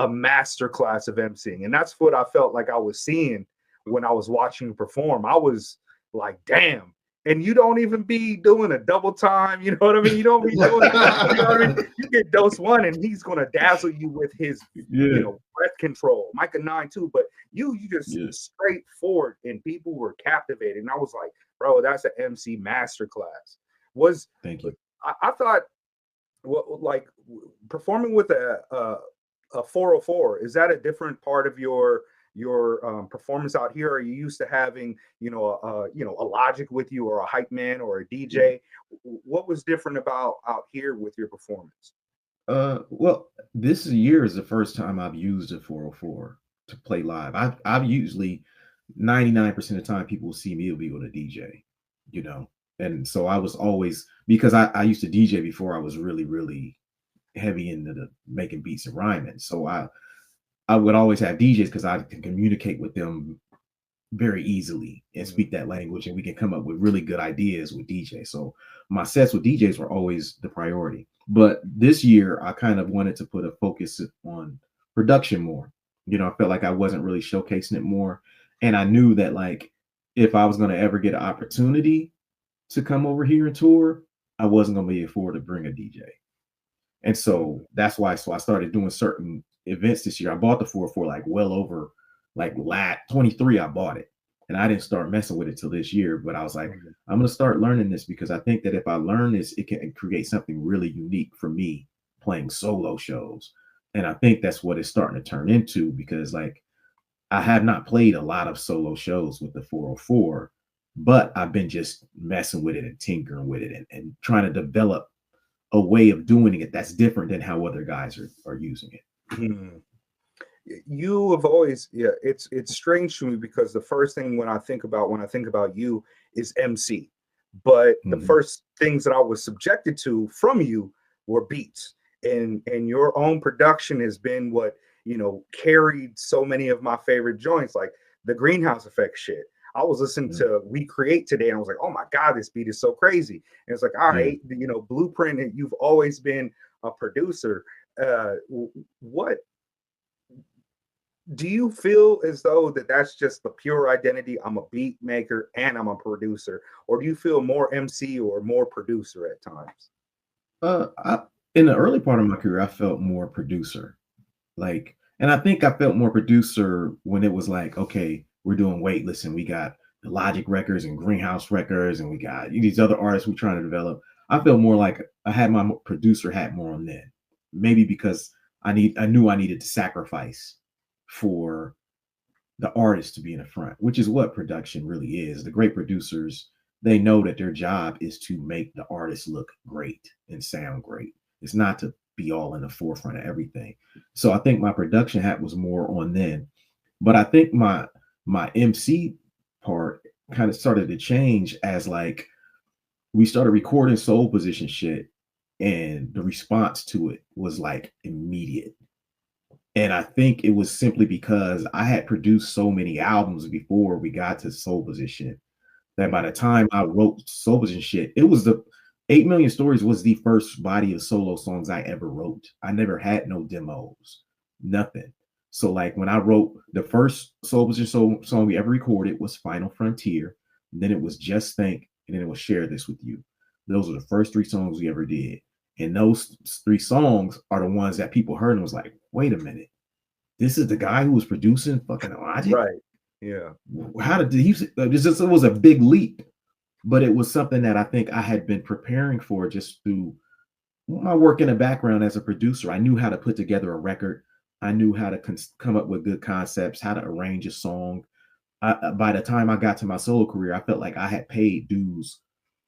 a master class of MCing. And that's what I felt like I was seeing when I was watching you perform. I was like, damn. And you don't even be doing a double time, you know what I mean? You don't be doing, you know what I mean? You get dose one and he's gonna dazzle you with his breath control, Micah 9 too. But you just straightforward, and people were captivated. And I was like, bro, that's an MC masterclass.
Thank you.
I thought, well, like performing with a 404, is that a different part of your performance out here? Are you used to having a Logic with you, or a hype man, or a DJ? What was different about out here with your performance?
Well, this year is the first time I've used a 404 to play live. I've usually 99% of the time people will see me will be with a DJ, and so I was always, because I used to DJ before I was really, really heavy into the making beats and rhyming. So I would always have DJs because I can communicate with them very easily and speak that language, and we can come up with really good ideas with DJs. So my sets with DJs were always the priority. But this year, I kind of wanted to put a focus on production more. I felt like I wasn't really showcasing it more. And I knew that, like, if I was going to ever get an opportunity to come over here and tour, I wasn't going to be able to afford to bring a DJ. And so that's why. So I started doing certain events this year. I bought the 404 like well over like 23. I bought it, and I didn't start messing with it till this year. But I was like, I'm going to start learning this, because I think that if I learn this, it can create something really unique for me playing solo shows. And I think that's what it's starting to turn into, because like I have not played a lot of solo shows with the 404, but I've been just messing with it and tinkering with it and trying to develop a way of doing it that's different than how other guys are using it.
You have always, it's strange to me, because the first thing when I think about you is MC, but the first things that I was subjected to from you were beats, and your own production has been what carried so many of my favorite joints, like the Greenhouse Effect shit. I was listening to We Create today, and I was like, oh my God, this beat is so crazy. And it's like, all right, Blueprint, and you've always been a producer. What do you feel as though that's just the pure identity? I'm a beat maker and I'm a producer, or do you feel more MC or more producer at times?
In the early part of my career, I felt more producer, and I think I felt more producer when it was like, okay, we're doing Weightless, and we got the Logic records and Greenhouse records, and we got these other artists we're trying to develop. I felt more like I had my producer hat more on then, maybe because I knew I needed to sacrifice for the artist to be in the front, which is what production really is. The great producers, they know that their job is to make the artist look great and sound great. It's not to be all in the forefront of everything. So I think my production hat was more on then, but I think my MC part kind of started to change as like we started recording Soul Position shit, and the response to it was like immediate. And I think it was simply because I had produced so many albums before we got to Soul Position that by the time I wrote Soul Position shit, it was the 8 Million Stories was the first body of solo songs I ever wrote. I never had no demos, nothing. So like when I wrote the first Soul Position song we ever recorded was Final Frontier. Then it was Just Think, and then it was Share This With You. Those were the first 3 songs we ever did. And those 3 songs are the ones that people heard and was like, wait a minute, this is the guy who was producing fucking Logic?
Right. Yeah.
How did he? It was a big leap, but it was something that I think I had been preparing for just through my work in the background as a producer, I knew how to put together a record. I knew how to come up with good concepts, how to arrange a song. By the time I got to my solo career, I felt like I had paid dues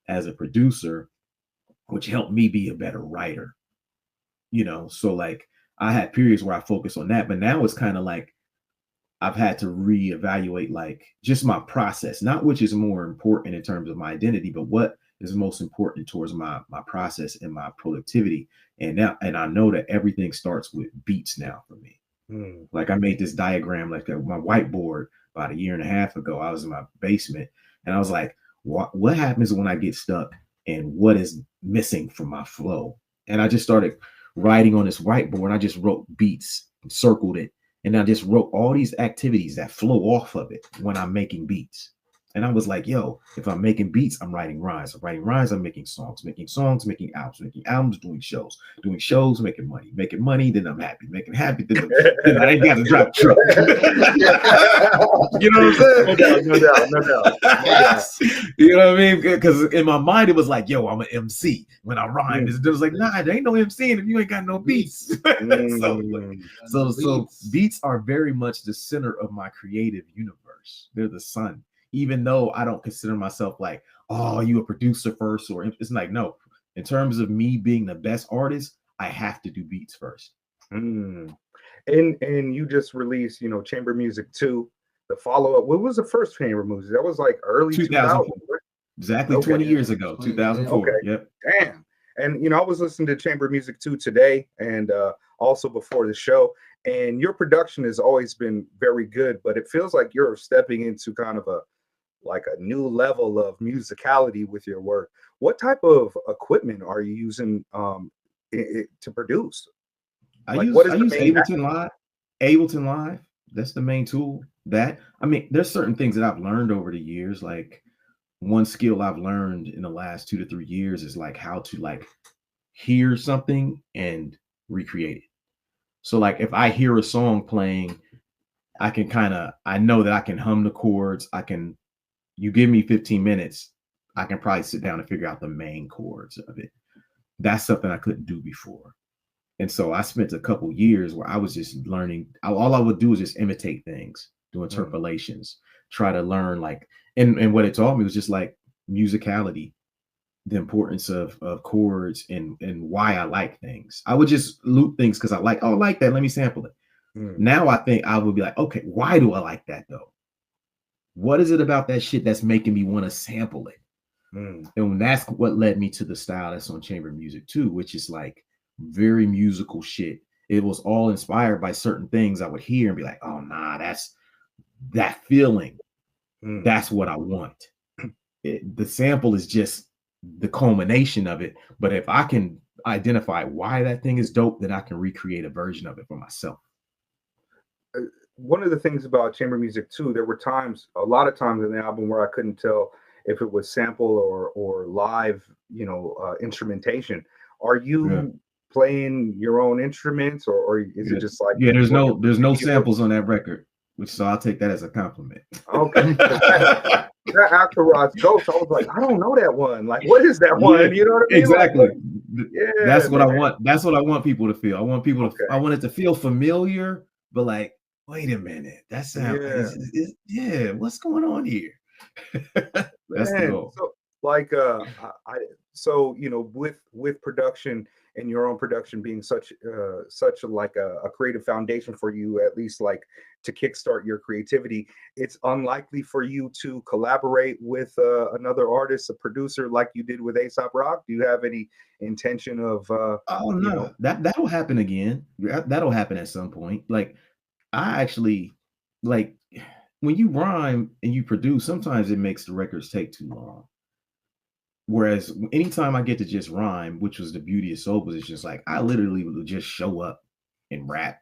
as a producer, which helped me be a better writer. So like I had periods where I focused on that, but now it's kind of like I've had to reevaluate like just my process, not which is more important in terms of my identity, but what is most important towards my process and my productivity. And I know that everything starts with beats now for me. Like I made this diagram, like my whiteboard about a year and a half ago. I was in my basement and I was like, what happens when I get stuck and what is missing from my flow? And I just started writing on this whiteboard. I just wrote beats, circled it, and I just wrote all these activities that flow off of it when I'm making beats. And I was like, yo, if I'm making beats, I'm writing rhymes. I'm writing rhymes, I'm making songs, making albums, doing shows, making money, then I'm happy, making happy, then I ain't got to drive a truck. You know what I'm saying?
No doubt.
You know what I mean? Because in my mind, it was like, yo, I'm an MC. When I rhyme, it was like, nah, there ain't no MCing if you ain't got no beats. So beats are very much the center of my creative universe. They're the sun. Even though I don't consider myself like, oh, you a producer first, or it's like, no, in terms of me being the best artist, I have to do beats first.
And you just released, Chamber Music 2, the follow-up. What was the first Chamber Music? That was like early 2000.
Exactly. Okay. 20 years ago, 2004.
Okay.
Yep.
Damn. And I was listening to Chamber Music 2 today and also before the show. And your production has always been very good, but it feels like you're stepping into kind of a new level of musicality with your work. What type of equipment are you using to produce?
I use Ableton Live. Ableton Live. That's the main tool. There's certain things that I've learned over the years. Like one skill I've learned in the last 2 to 3 years is like how to like hear something and recreate it. So like if I hear a song playing, I know that I can hum the chords. You give me 15 minutes, I can probably sit down and figure out the main chords of it. That's something I couldn't do before. And so I spent a couple years where I was just learning. All I would do is just imitate things, do interpolations, try to learn like, and what it taught me was just like musicality, the importance of chords and why I like things. I would just loop things because I like that. Let me sample it. Now I think I would be like, okay, why do I like that though? What is it about that shit that's making me want to sample it? And that's what led me to the style that's on Chamber Music 2, which is like very musical shit. It was all inspired by certain things I would hear and be like, oh, nah, that's that feeling. That's what I want. The sample is just the culmination of it. But if I can identify why that thing is dope, then I can recreate a version of it for myself.
One of the things about Chamber Music 2, there were a lot of times in the album where I couldn't tell if it was sample or live, instrumentation. Are you playing your own instruments or is it just like
there's no samples on that record, so I'll take that as a compliment.
Okay. That Axelrod's Ghost, I was like, I don't know that one. Like, what is that one? You know what I mean?
Exactly. That's what I want. That's what I want people to feel. I want people to. I want it to feel familiar, but like, wait a minute, that sounds. What's going on here? That's the goal.
So, like, with production and your own production being such like a creative foundation for you, at least like to kickstart your creativity, it's unlikely for you to collaborate with another artist, a producer, like you did with A$AP Rock. Do you have any intention of?
Oh no, that'll happen again. That'll happen at some point. Like, I actually like when you rhyme and you produce. Sometimes it makes the records take too long. Whereas anytime I get to just rhyme, which was the beauty of Soul, it's just like I literally would just show up and rap,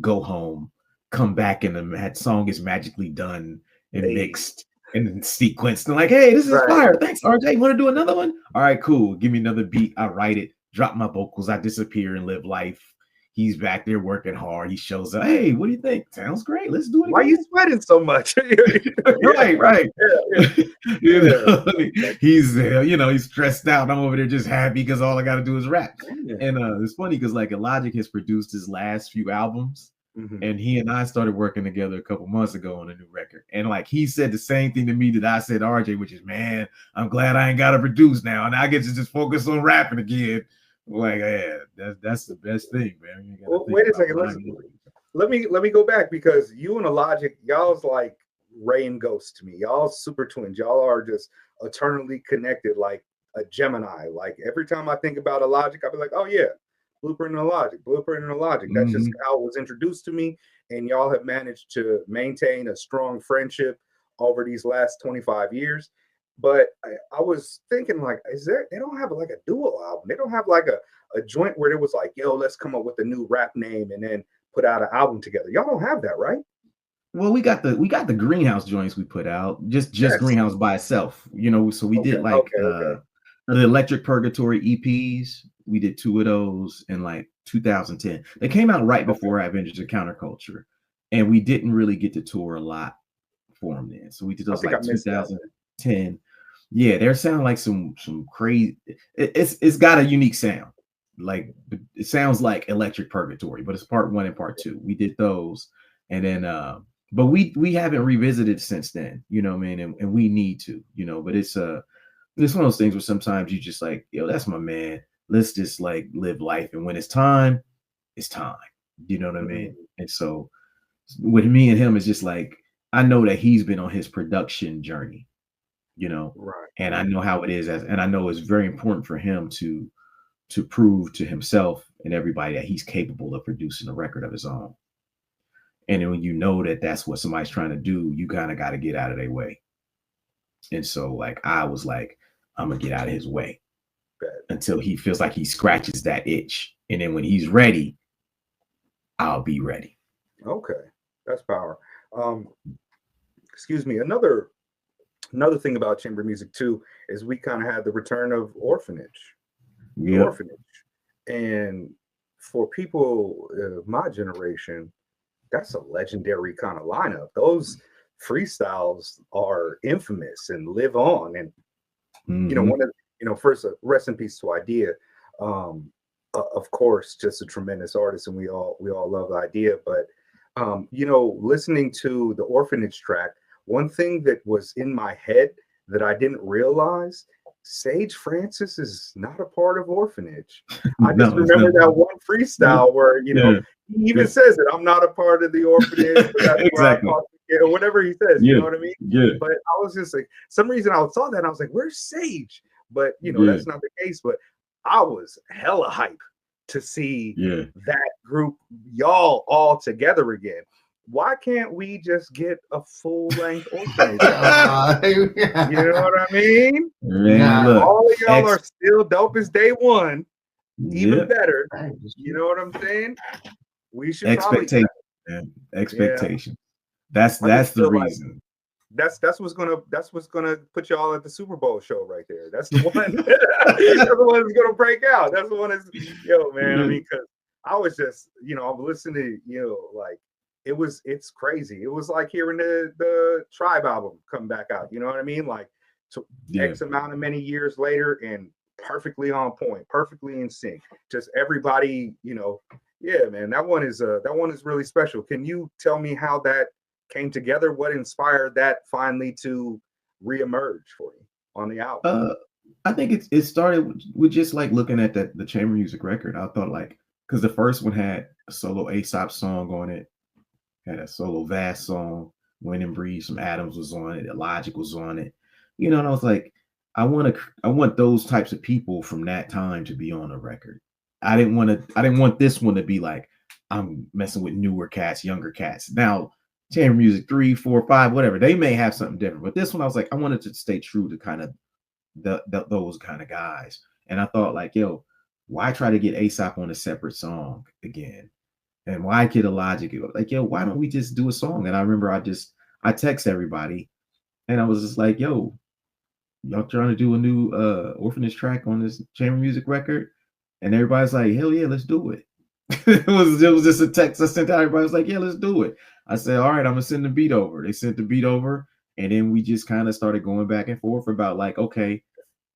go home, come back, and that song is magically done and mixed and then sequenced. And like, hey, this is fire. Thanks, RJ. Want to do another one? All right, cool. Give me another beat. I write it, drop my vocals, I disappear and live life. he's back there working hard. He shows up. Hey, what do you think? Sounds great. Let's do it again.
Why you sweating so much?
Right.
Yeah.
You know, he's he's stressed out. I'm over there just happy because all I got to do is rap.
Yeah.
And it's funny because like Logic has produced his last few albums.
Mhm.
And he and I started working together a couple months ago on a new record. And like he said the same thing to me that I said to RJ, which is, man, I'm glad I ain't got to produce now. And I get to just focus on rapping again. Like, yeah, that's the best thing, man.
Well, wait a second. Let me go back, because you and Logic, y'all's like Ray and Ghost to me. Y'all super twins. Y'all are just eternally connected, like a Gemini. Like every time I think about a Logic, I'll be like, oh yeah, Blueprint and a Logic, Blueprint and a Logic. That's just how it was introduced to me. And y'all have managed to maintain a strong friendship over these last 25 years. But I was thinking, like, they don't have like a duo album. They don't have like a joint where it was like, yo, let's come up with a new rap name and then put out an album together. Y'all don't have that, right?
Well, we got the Greenhouse joints we put out, just
Yes.
Greenhouse by itself, so we did like the Electric Purgatory EPs. We did 2 of those in like 2010. They came out right before Avengers of Counterculture, and we didn't really get to tour a lot for them then. So we did those like 2010. Yeah, they sound like some crazy. It's got a unique sound. Like it sounds like Electric Purgatory, but it's part 1 and part 2. We did those, and then but we haven't revisited since then, what I mean, and we need to, but it's one of those things where sometimes you just like, yo, that's my man. Let's just like live life, and when it's time, it's time. You know what I mean? And so with me and him, it's just like I know that he's been on his production journey,
right.
And I know how it is, and I know it's very important for him to prove to himself and everybody that he's capable of producing a record of his own. And then when you know that that's what somebody's trying to do, you kind of got to get out of their way. And so like, I was like, I'm gonna get out of his way until he feels like he scratches that itch. And then when he's ready, I'll be ready.
Okay. That's power. Excuse me. Another thing about chamber music too is we kind of had the Return of Orphanage.
Yeah.
Orphanage. And for people of my generation, that's a legendary kind of lineup. Those freestyles are infamous and live on. And one of first, rest in peace to Idea. Of course, just a tremendous artist, and we all love the Idea. But listening to the Orphanage track, one thing that was in my head that I didn't realize, Sage Francis is not a part of Orphanage. I just remember that one freestyle where, he even says it, I'm not a part of the Orphanage, but that's
exactly.
or whatever he says, you know what I mean?
Yeah.
But I was just like, some reason I saw that and I was like, where's Sage? But, that's not the case. But I was hella hype to see that group, y'all all together again. Why can't we just get a full-length Orphanage? You know what I mean?
Man, look,
all of y'all are still dope as day one, even better. You know what I'm saying? We should
expectation. That's the reason.
That's what's gonna put y'all at the Super Bowl show right there. That's the one. That's the one that's gonna break out. That's the one that's man. I mean, because I was just I'm listening to like. It's crazy. It was like hearing the Tribe album come back out. You know what I mean? Like X amount of many years later, and perfectly on point, perfectly in sync. Just everybody, man. That one is really special. Can you tell me how that came together? What inspired that finally to reemerge for you on the album?
I think it started with just like looking at the chamber music record. I thought like, because the first one had a solo Aesop song on it. Had a solo Vast song, Wind and Breeze from Adams was on it, Logic was on it, and I was like, I want those types of people from that time to be on a record. I didn't want this one to be like, I'm messing with newer cats, younger cats. Now, chamber music 3, 4, 5, whatever, they may have something different, but this one I was like, I wanted to stay true to kind of those kind of guys. And I thought like, yo, why try to get Aesop on a separate song again? And why Kid a Logic? Like, yo, why don't we just do a song? And I remember I text everybody and I was just like, yo, y'all trying to do a new Orphanage track on this chamber music record? And everybody's like, hell yeah, let's do it. it was just a text I sent out. Everybody was like, yeah, let's do it. I said, all right, I'm gonna send the beat over. They sent the beat over, and then we just kind of started going back and forth about like, okay,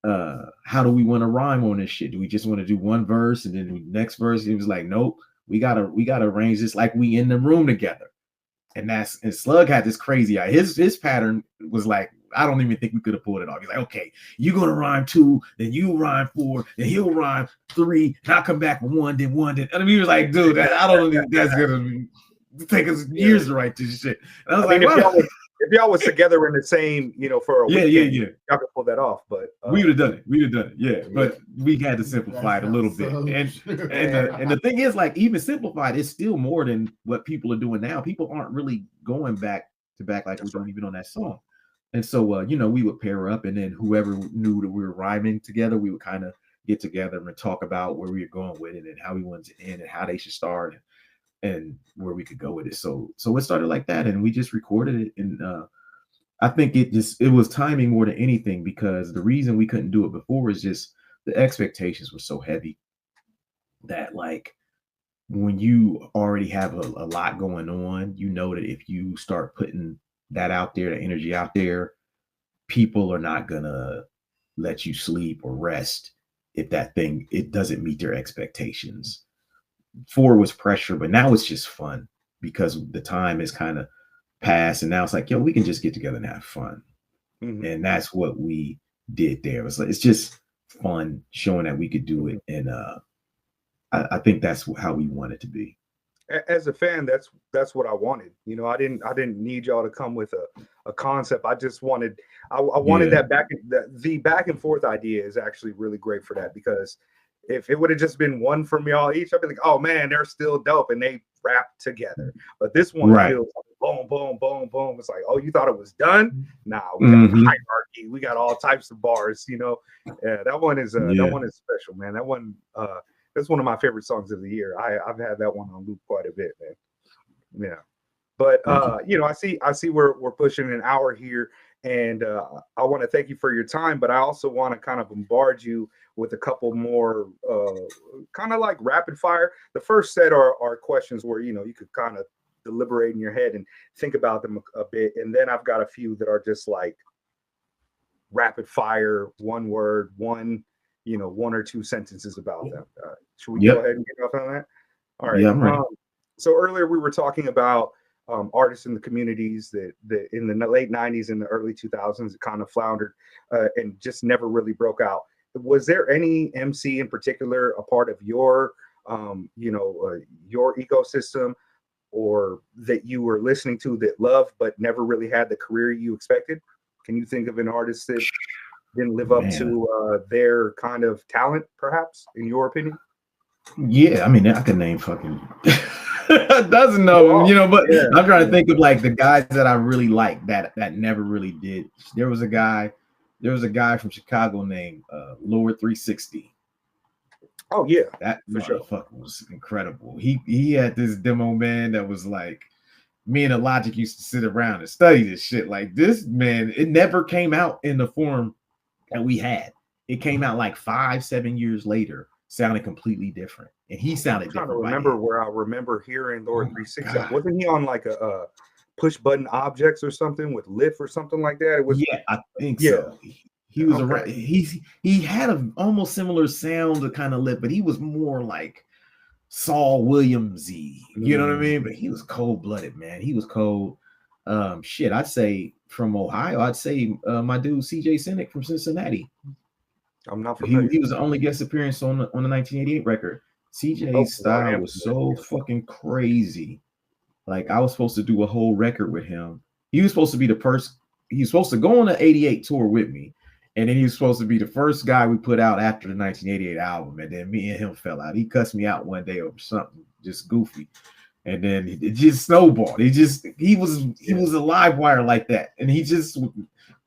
how do we want to rhyme on this shit? Do we just want to do one verse and then the next verse? He was like, nope, we gotta arrange this like we in the room together. And Slug had this crazy eye. His pattern was like, I don't even think we could have pulled it off. He's like, okay, you're gonna rhyme 2, then you rhyme 4, then he'll rhyme 3, and I'll come back with 1, then 1, then. And he was like, dude, I don't think that's gonna take us years to write this shit. And I was like,
if y'all was together in the same, for a weekend, y'all could pull that off. But
we would have done it. Yeah. But we had to simplify it a little bit. And the thing is, like, even simplified is still more than what people are doing now. People aren't really going back to back like we're doing even on that song. And so we would pair up, and then whoever knew that we were rhyming together, we would kind of get together and talk about where we were going with it and how we wanted to end and how they should start and where we could go with it. So it started like that, and we just recorded it. And I think it was timing more than anything, because the reason we couldn't do it before is just the expectations were so heavy that, like, when you already have a lot going on, that if you start putting that out there, the energy out there, people are not gonna let you sleep or rest if it doesn't meet their expectations. 4 was pressure, but now it's just fun because the time is kind of passed, and now it's like, we can just get together and have fun. Mm-hmm. And that's what we did there. It's just fun, showing that we could do it, and I think that's how we want it to be.
As a fan, that's what I wanted. I didn't need y'all to come with a concept. I just wanted I wanted that the back and forth idea is actually really great for that, because if it would have just been one from y'all each, I'd be like, oh man, they're still dope and they rap together. But this one feels like boom, boom, boom, boom. It's like, oh, you thought it was done? Nah, we got hierarchy. We got all types of bars. Yeah, that one is special, man. That one that's one of my favorite songs of the year. I've had that one on loop quite a bit, man. Yeah. But I see we're pushing an hour here, and I want to thank you for your time, but I also want to kind of bombard you with a couple more kind of like rapid fire. The first set are questions where you could kind of deliberate in your head and think about them a bit, and then I've got a few that are just like rapid fire, one word, one or two sentences about them. Should we go ahead and get off on that? All right.
Yeah, I'm ready.
So earlier we were talking about artists in the communities that in the late 90s and the early 2000s it kind of floundered and just never really broke out. Was there any MC in particular a part of your your ecosystem, or that you were listening to that loved but never really had the career you expected? Can you think of an artist that didn't live up to their kind of talent, perhaps, in your opinion?
Yeah, I mean, I could name fucking a dozen of them, but I'm trying to think of like the guys that I really like that never really did. There was a guy from Chicago named Lord 360.
Oh yeah,
that motherfucker was incredible. He had this demo, man, that was like, me and Logic used to sit around and study this shit. Like, this man, it never came out in the form that we had. It came out like 5-7 years later, sounded completely different, and he sounded different.
I'm trying to remember where I remember hearing Lord 360. Wasn't he on like a push button objects or something with Lift or something like that? It was.
Yeah, I think so. He was around. He had an almost similar sound to kind of Lift, but he was more like Saul Williams-y. You know what I mean? But he was cold-blooded, man. He was cold. I'd say from Ohio. I'd say my dude CJ Cynic from Cincinnati.
I'm not familiar.
He was the only guest appearance on the 1988 record. CJ's style was so fucking crazy. Like, I was supposed to do a whole record with him. He was supposed to be the first. He was supposed to go on the 88 tour with me, and then he was supposed to be the first guy we put out after the 1988 album. And then me and him fell out. He cussed me out one day over something just goofy, and then it just snowballed. He was a live wire like that, and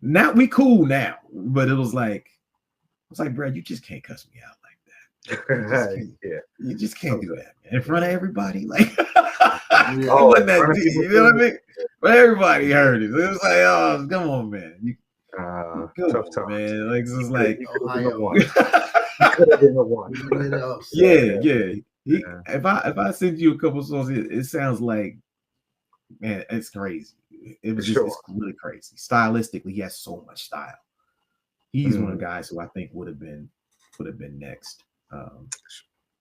now we cool now, but it was like, bro, you just can't cuss me out like that. You just can't do that, man, in front of everybody. Like, it wasn't that deep, you know what I mean? But everybody heard it. It was like, oh, come on, man.
Tough time,
man. Like, it's just like,
you could have been the one.
Yeah. If I send you a couple songs, it sounds like, man, it's crazy. It was just it's really crazy. Stylistically, he has so much style. He's one of the guys who I think would have been next.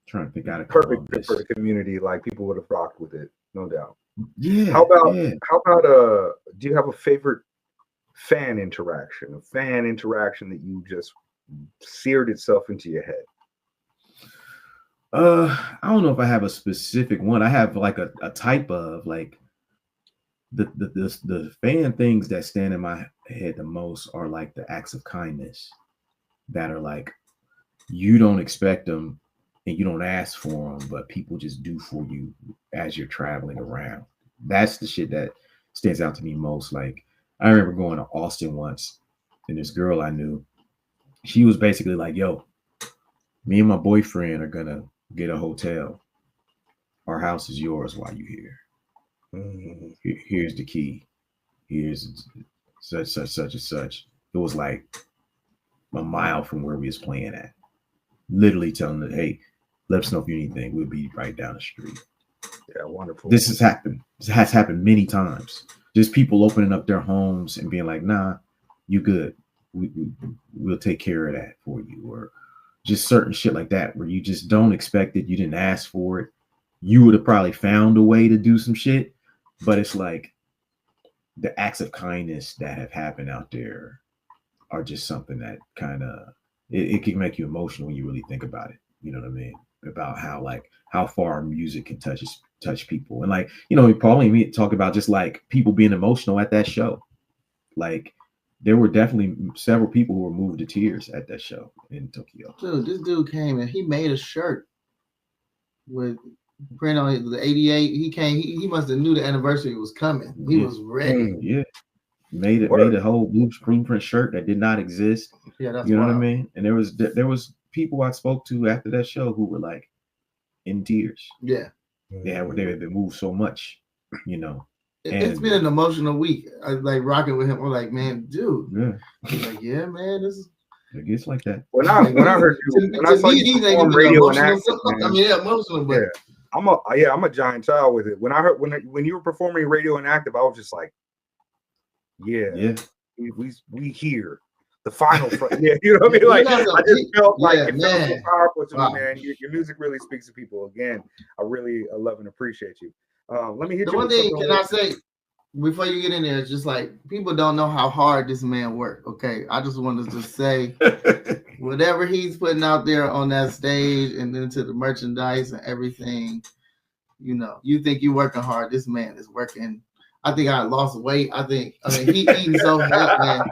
Trying to think out of
perfect fit for the community. Like people would have rocked with it, no doubt.
Yeah.
How about do you have a favorite fan interaction? A fan interaction that you just seared itself into your head?
I don't know if I have a specific one. I have like a type of like the fan things that stand in my head the most are like the acts of kindness that are like you don't expect them and you don't ask for them, but people just do for you as you're traveling around. That's the shit that stands out to me most. Like I remember going to Austin once, and this girl I knew, she was basically like, "Yo, me and my boyfriend are gonna get a hotel. Our house is yours while you're here. Here's the key. Here's such and such." It was like a mile from where we was playing at. Literally telling them, "Hey, let us know if you need anything. We'll be right down the street."
Yeah, wonderful.
This has happened. This has happened many times. Just people opening up their homes and being like, "Nah, you good. We'll take care of that for you," or just certain shit like that where you just don't expect it. You didn't ask for it. You would have probably found a way to do some shit, but it's like the acts of kindness that have happened out there are just something that kind of it can make you emotional when you really think about it. You know what I mean? About how far music can touch people. And like, Paulie and me talk about just like people being emotional at that show. Like there were definitely several people who were moved to tears at that show in Tokyo.
Dude, this dude came and he made a shirt with print on it, the 88. He came, he must have knew the anniversary was coming. He was ready.
Yeah. Made a whole blue screen print shirt that did not exist.
Yeah, that's
you know
wild.
what I mean? And there was people I spoke to after that show who were like in tears.
Yeah.
They had been moved so much,
It's been an emotional week. I was like rocking with him. I'm like, man, dude.
Yeah.
He's like, yeah, man, this is.
It gets like that.
When I heard you, when I saw you perform radio and acting,
I mean, yeah, emotional, but
I'm a giant child with it. When I heard when you were performing radio and active, I was just like, yeah, we hear the final front. Yeah, you know what I mean? Like I just felt like it felt so powerful to me, man. Your music really speaks to people. Again, I really love and appreciate you. Let me hit
the
you.
One thing can I say before you get in there? It's just like people don't know how hard this man worked. Okay, I just wanted to say whatever he's putting out there on that stage and into the merchandise and everything. You think you're working hard. This man is working. I think I lost weight. I mean, he eating so much, man.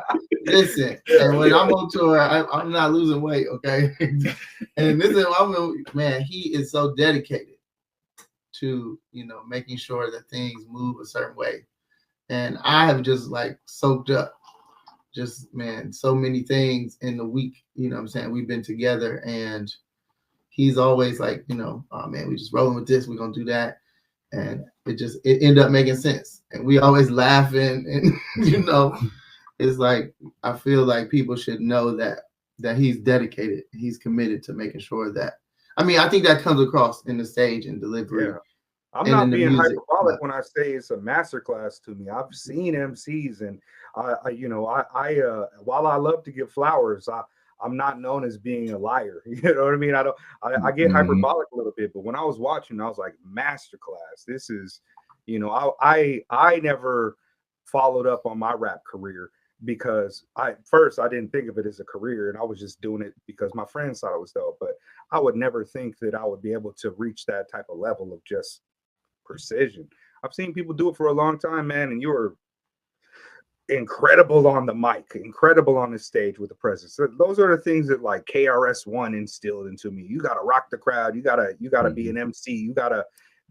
Listen, and when I'm on tour, I'm not losing weight, okay? And man, he is so dedicated to, making sure that things move a certain way. And I have just like soaked up so many things in the week, what I'm saying? We've been together and he's always like, oh man, we just rolling with this, we're going to do that. And it ended up making sense. And we always laughing and, it's like, I feel like people should know that he's dedicated. He's committed to making sure that, I think that comes across in the stage and delivery.
Yeah. I'm not being hyperbolic when I say it's a masterclass to me. I've seen MCs and I while I love to give flowers, I'm not known as being a liar. You know what I mean? I get hyperbolic a little bit, but when I was watching, I was like, masterclass. This is, I never followed up on my rap career because I didn't think of it as a career and I was just doing it because my friends thought it was dope. But I would never think that I would be able to reach that type of level of just precision. I've seen people do it for a long time, man, and you were incredible on the mic, incredible on the stage with the presence. So those are the things that like KRS-One instilled into me. You gotta rock the crowd, you gotta be an MC, you gotta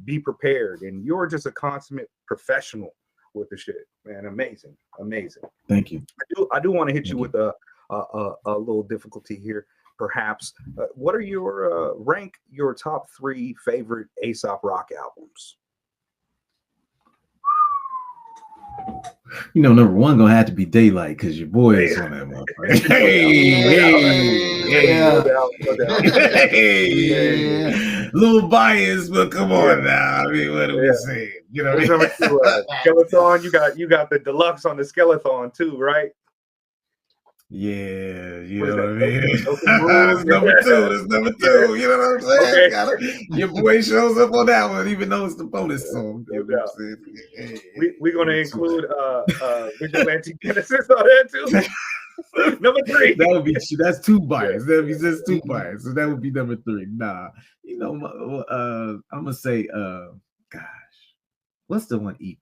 be prepared, and you're just a consummate professional with the shit, man. Amazing.
Thank you.
I do want to hit you with a little difficulty here, perhaps. What are your rank your top 3 favorite Aesop Rock albums?
You know, number one gonna have to be Daylight because your boy is on that motherfucker.
No doubt, no doubt.
Hey, little bias, but come on now. I mean, what are we saying? You know,
What's number two? Skeleton. You got the deluxe on the Skeleton too, right?
Yeah, you
What
know what I
is
mean.
that?
It's number two. It's number two. You know what I'm saying?
Okay.
Your boy shows up on that one, even though it's the bonus song.
No
You know
doubt.
what I'm saying? Hey,
We're gonna include Vigilante Genesis on that too. Number three.
That would be that's two bias. That would be just two bias. So that would be number three. Nah, you know, I'm gonna say, gosh, what's the one EP?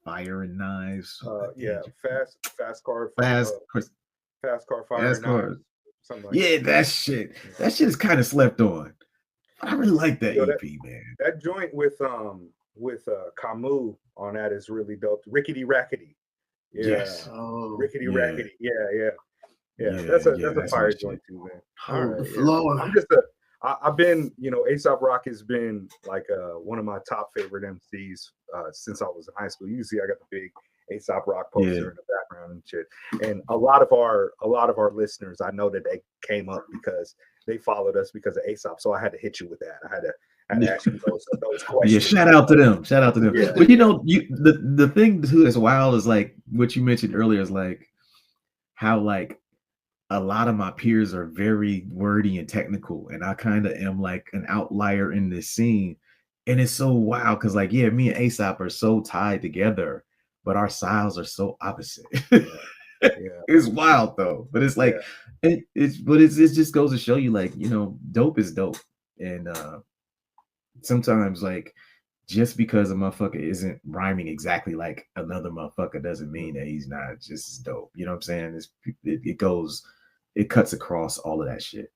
Fire and Knives.
Yeah, fast car,
Fast
car, fire and knives. Something like that.
That shit. That shit is kind of slept on. I really like that EP, man.
That joint with Camus on that is really dope. Rickety Rackety. Yeah.
Yes.
Rickety Rackety. Yeah. That's a fire joint too, man. I'm just I've been, A$AP Rock has been like one of my top favorite MCs since I was in high school. You see, I got the big A$AP Rock poster in the background and shit. And a lot of our listeners, I know that they came up because they followed us because of A$AP. So I had to hit you with that. I had to ask you those questions.
Yeah, shout out to them.
Yeah.
But the thing too that's wild is like what you mentioned earlier is like how like a lot of my peers are very wordy and technical, and I kind of am like an outlier in this scene. And it's so wild because like, yeah, me and A$AP are so tied together, but our styles are so opposite. It's wild though, but it's like it just goes to show you like, dope is dope. And sometimes like just because a motherfucker isn't rhyming exactly like another motherfucker doesn't mean that he's not just as dope. You know what I'm saying? It cuts across all of that shit.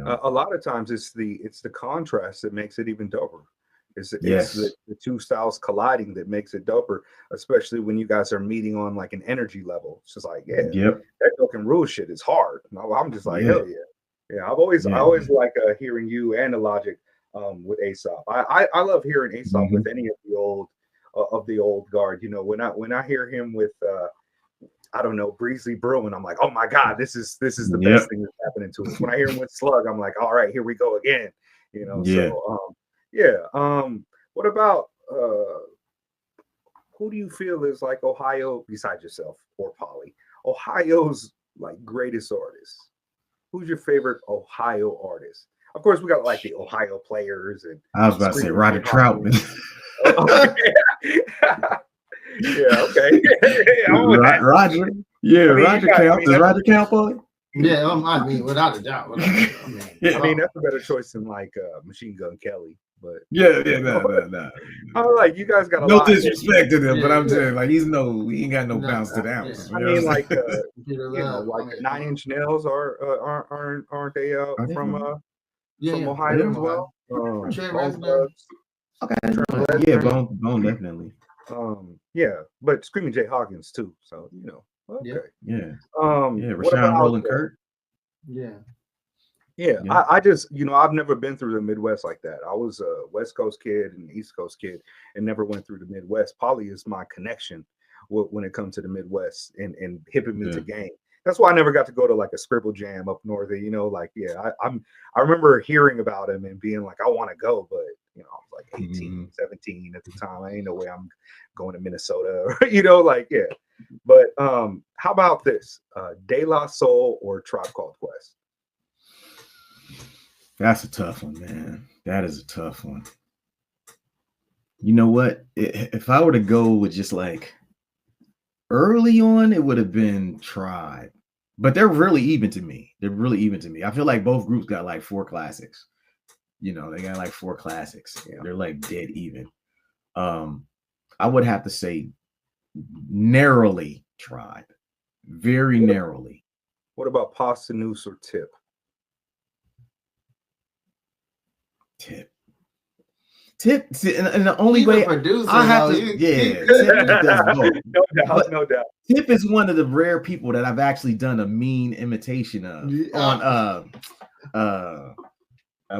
A lot of times it's the contrast that makes it even doper. It's the two styles colliding that makes it doper, especially when you guys are meeting on like an energy level. It's just like, that fucking rule shit is hard. I'm just like, hell yeah. I always like hearing you and the Logic with A$AP. I love hearing A$AP with any of the old guard. When I hear him with I don't know, Breezy Brewing, I'm like, oh my God, this is the best thing that's happening to us. When I hear him with Slug, I'm like, all right, here we go again. What about who do you feel is like Ohio, besides yourself or Paulie, Ohio's like greatest artist? Who's your favorite Ohio artist? Of course, we got like the Ohio Players, and
I was about to say Roger Troutman.
Okay.
Roger. Yeah, Roger count. Does Roger count for it?
Yeah, I mean, without a doubt. I
mean, that's a better choice than like Machine Gun Kelly. But
no.
I'm like, you guys got a
no
lot
disrespect to them, but I'm saying like he ain't got no bounce to that one.
I mean, like like 9 Inch Nails aren't they from Ohio as well?
Okay. Bone definitely.
But Screaming Jay Hawkins too. So okay.
Rashawn Roland Kurt.
I just I've never been through the Midwest like that. I was a West Coast kid and East Coast kid and never went through the Midwest. Paulie is my connection when it comes to the Midwest and hipping me to game. That's why I never got to go to like a Scribble Jam up north. I remember hearing about him and being like, I want to go, but I was like 18, 17 at the time. I ain't no way I'm going to Minnesota, But how about this? De La Soul or Tribe Called Quest?
That's a tough one, man. That is a tough one. You know what? If I were to go with just like early on, it would have been Tribe. But they're really even to me. I feel like both groups got like 4 classics. They got like 4 classics. They're like dead even. I would have to say narrowly Tribe. Very narrowly.
What about Posthumous or Tip?
Tip, and the only way I have to, Tip does both.
No doubt.
Tip is one of the rare people that I've actually done a mean imitation of on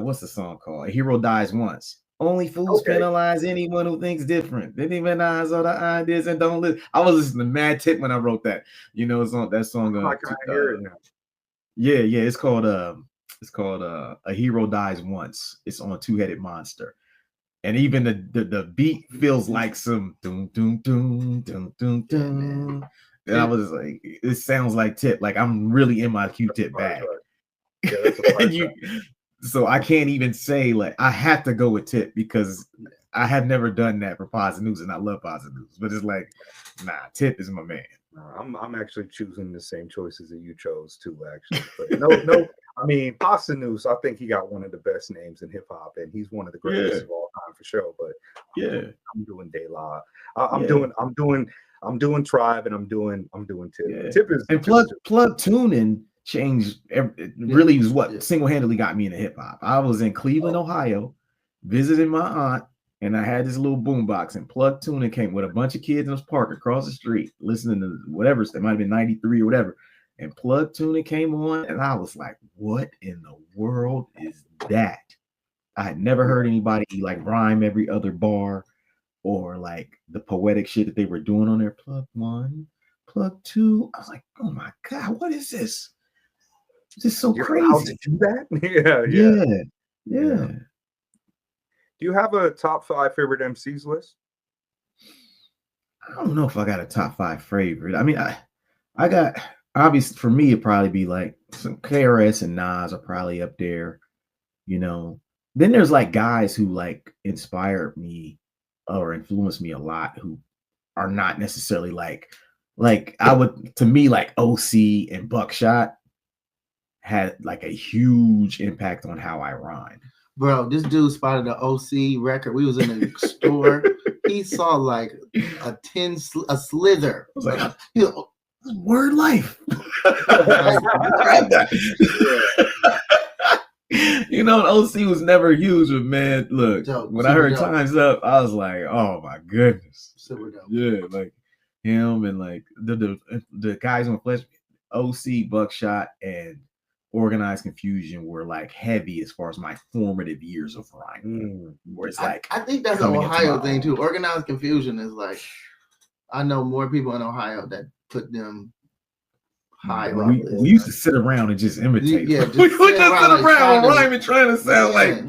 what's the song called? A Hero Dies Once. Only fools
Okay.
penalize anyone who thinks different. They demonize all the ideas and don't listen. I was listening to Mad Tip when I wrote that. You know, it's on that song.
I kind of hear it now.
Yeah, it's called A Hero Dies Once. It's on Two-Headed Monster. And even the beat feels like some doom doom doom doom doom doom. And I was like, it sounds like Tip. Like I'm really in my Q-Tip bag.
Yeah, that's a
so I can't even say like I have to go with Tip because I have never done that for Positive News, and I love Positive News. But it's like, nah, Tip is my man.
I'm actually choosing the same choices that you chose too, actually. But no. I mean, Pasta News, I think he got one of the best names in hip hop, and he's one of the greatest of all time for sure. But I'm doing De La. I'm doing Tribe, and I'm doing Tip.
Yeah.
Tip is
and plug tuning changed. Really was what single-handedly got me into hip hop. I was in Cleveland, Ohio, visiting my aunt. And I had this little boombox, and Plug Tuning came with a bunch of kids in this park across the street, listening to whatever. It might have been 93 or whatever. And Plug Tuning came on, and I was like, what in the world is that? I had never heard anybody like rhyme every other bar or like the poetic shit that they were doing on their Plug 1, Plug 2. I was like, oh my God, what is this? This is so crazy.
How to do that?
Yeah.
Do you have a top 5 favorite MCs list?
I don't know if I got a top 5 favorite. I mean, I got, obviously for me, it'd probably be like some KRS and Nas are probably up there, you know. Then there's like guys who like inspired me or influenced me a lot who are not necessarily like I would, to me, like OC and Buckshot had like a huge impact on how I rhyme.
Bro, this dude spotted the OC record. We was in the store. He saw like a slither.
I was like, word life. You know, OC was never huge, but man, look, when I heard Time's Up, I was like, oh my goodness. Yeah, like him and like the guys on Flesh, OC, Buckshot, and Organized Confusion were like heavy as far as my formative years of rhyming. Where it's like
I think that's an Ohio thing too. Organized Confusion is like, I know more people in Ohio that put them high.
We used to sit around and just imitate.
Yeah,
we just sit around rhyming, trying to sound like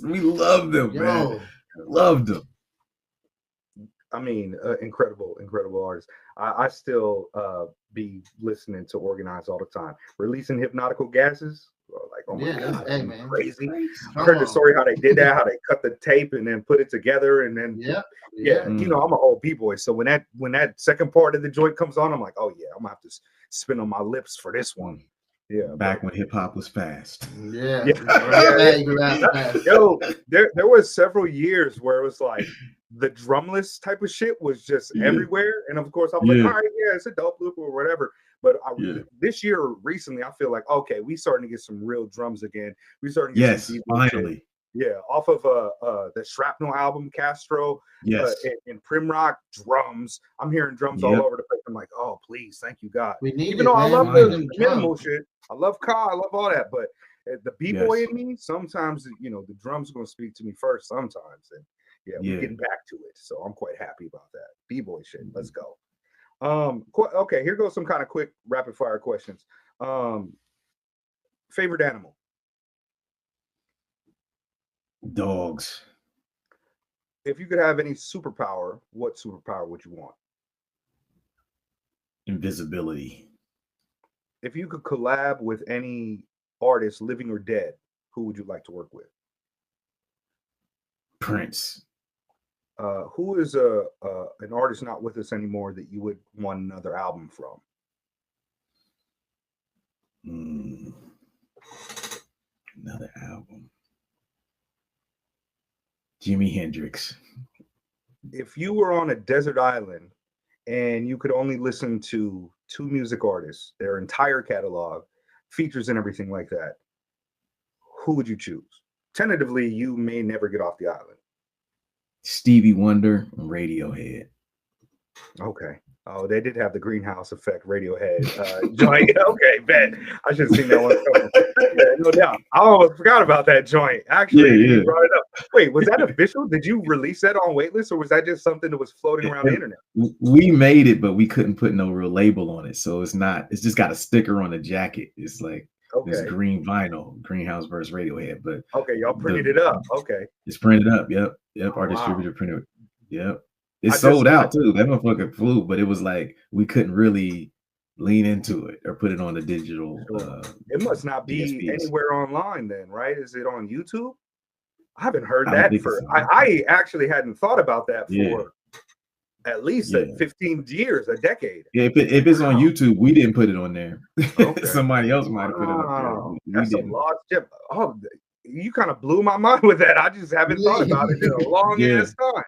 we love them, man. Loved them.
I mean, incredible artists. I still be listening to Organized all the time. Releasing Hypnotical Gases. Like, oh my God,
hey, man,
crazy. I heard the story how they did that, how they cut the tape and then put it together, and then you know, I'm an old B-boy, so when that second part of the joint comes on, I'm like, oh yeah, I'm gonna have to spin on my lips for this one. Yeah,
back when hip hop was fast.
Yeah.
Yo, there was several years where it was like the drumless type of shit was just everywhere, and of course I'm like, all right, yeah, it's a dope loop or whatever. But this year recently, I feel like okay, we starting to get some real drums again. We starting to get some
finally.
Shit. Yeah, off of the Shrapnel album, Castro, and Primrock drums. I'm hearing drums all over the place. I'm like, oh, please, thank you, God.
Even
though I love the minimal shit, I love Ka, I love all that, but the B-boy in me, sometimes, you know, the drums are going to speak to me first sometimes. And we're getting back to it. So I'm quite happy about that. B-boy shit, let's go. Okay, here goes some kind of quick rapid fire questions. Favorite animal?
Dogs.
If you could have any superpower, what superpower would you want?
Invisibility.
If you could collab with any artist, living or dead, who would you like to work with?
Prince.
Who is an artist not with us anymore that you would want another album from?
Another album. Jimi Hendrix.
If you were on a desert island and you could only listen to 2 music artists, their entire catalog, features and everything like that, who would you choose? Tentatively, you may never get off the island.
Stevie Wonder and Radiohead.
Okay. Oh, they did have the Greenhouse Effect Radiohead joint. Okay, bet. I should have seen that one coming. No doubt. I almost forgot about that joint. Actually, you brought it up. Wait, was that official? Did you release that on Waitlist, or was that just something that was floating around the internet?
We made it, but we couldn't put no real label on it, so it's not. It's just got a sticker on the jacket. It's like this green vinyl, Greenhouse versus Radiohead. But
okay, y'all printed it up. Okay,
it's printed up. Yep. Our distributor printed it. Yep. It sold out too. That motherfucker flew, but it was like we couldn't really lean into it or put it on the digital.
It must not be
DSPs.
anywhere online then, right? Is it on YouTube? I haven't heard that for. I actually hadn't thought about that for at least 15 years, a decade.
Yeah, if it's on YouTube, we didn't put it on there. Somebody else might have put it up there.
That's a lost gem. Oh, you kind of blew my mind with that. I just haven't thought about it in a long ass time.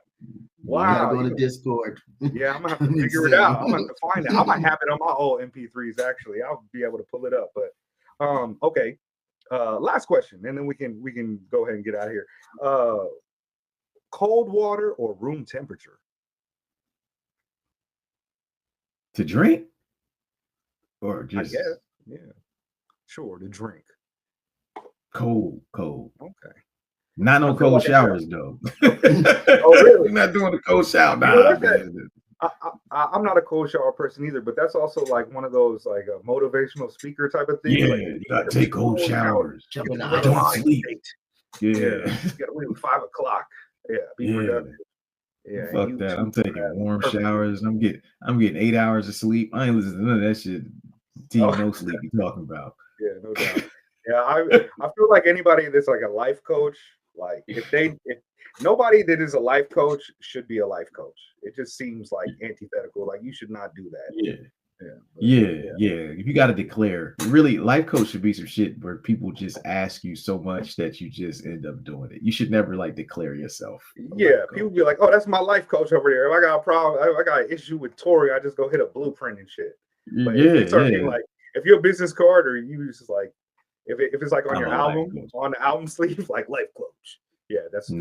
Wow.
Go to Discord.
Yeah, I'm gonna have to figure it out. I'm gonna have to find it. I might have it on my old MP3s actually. I'll be able to pull it up. But okay. Last question, and then we can go ahead and get out of here. Cold water or room temperature?
To drink? Or just
I guess, yeah. Sure, to drink.
Cold.
Okay.
Not no cold showers though.
Oh, really?
We're not doing the cold shower.
I'm not a cold shower person either, but that's also like one of those like a motivational speaker type of thing.
Yeah,
like,
you gotta take cold showers.
Don't
sleep. Yeah.
You gotta wait till 5 o'clock. Yeah, be productive. Yeah,
fuck that. I'm taking warm showers. I'm getting 8 hours of sleep. I ain't listening to none of that shit. No sleep you talking about.
Yeah, no doubt. Yeah, I feel like anybody that's like a life coach, like if nobody that is a life coach should be a life coach. It just seems like antithetical. Like you should not do that.
Yeah. If you got to declare, really, life coach should be some shit where people just ask you so much that you just end up doing it. You should never like declare yourself.
Yeah, people be like, "Oh, that's my life coach over there. If I got a problem, I got an issue with Tori, I just go hit a blueprint and shit." But like if you're a business card or you just like if it's like on your album, on the album sleeve, like life coach. Yeah, that's
you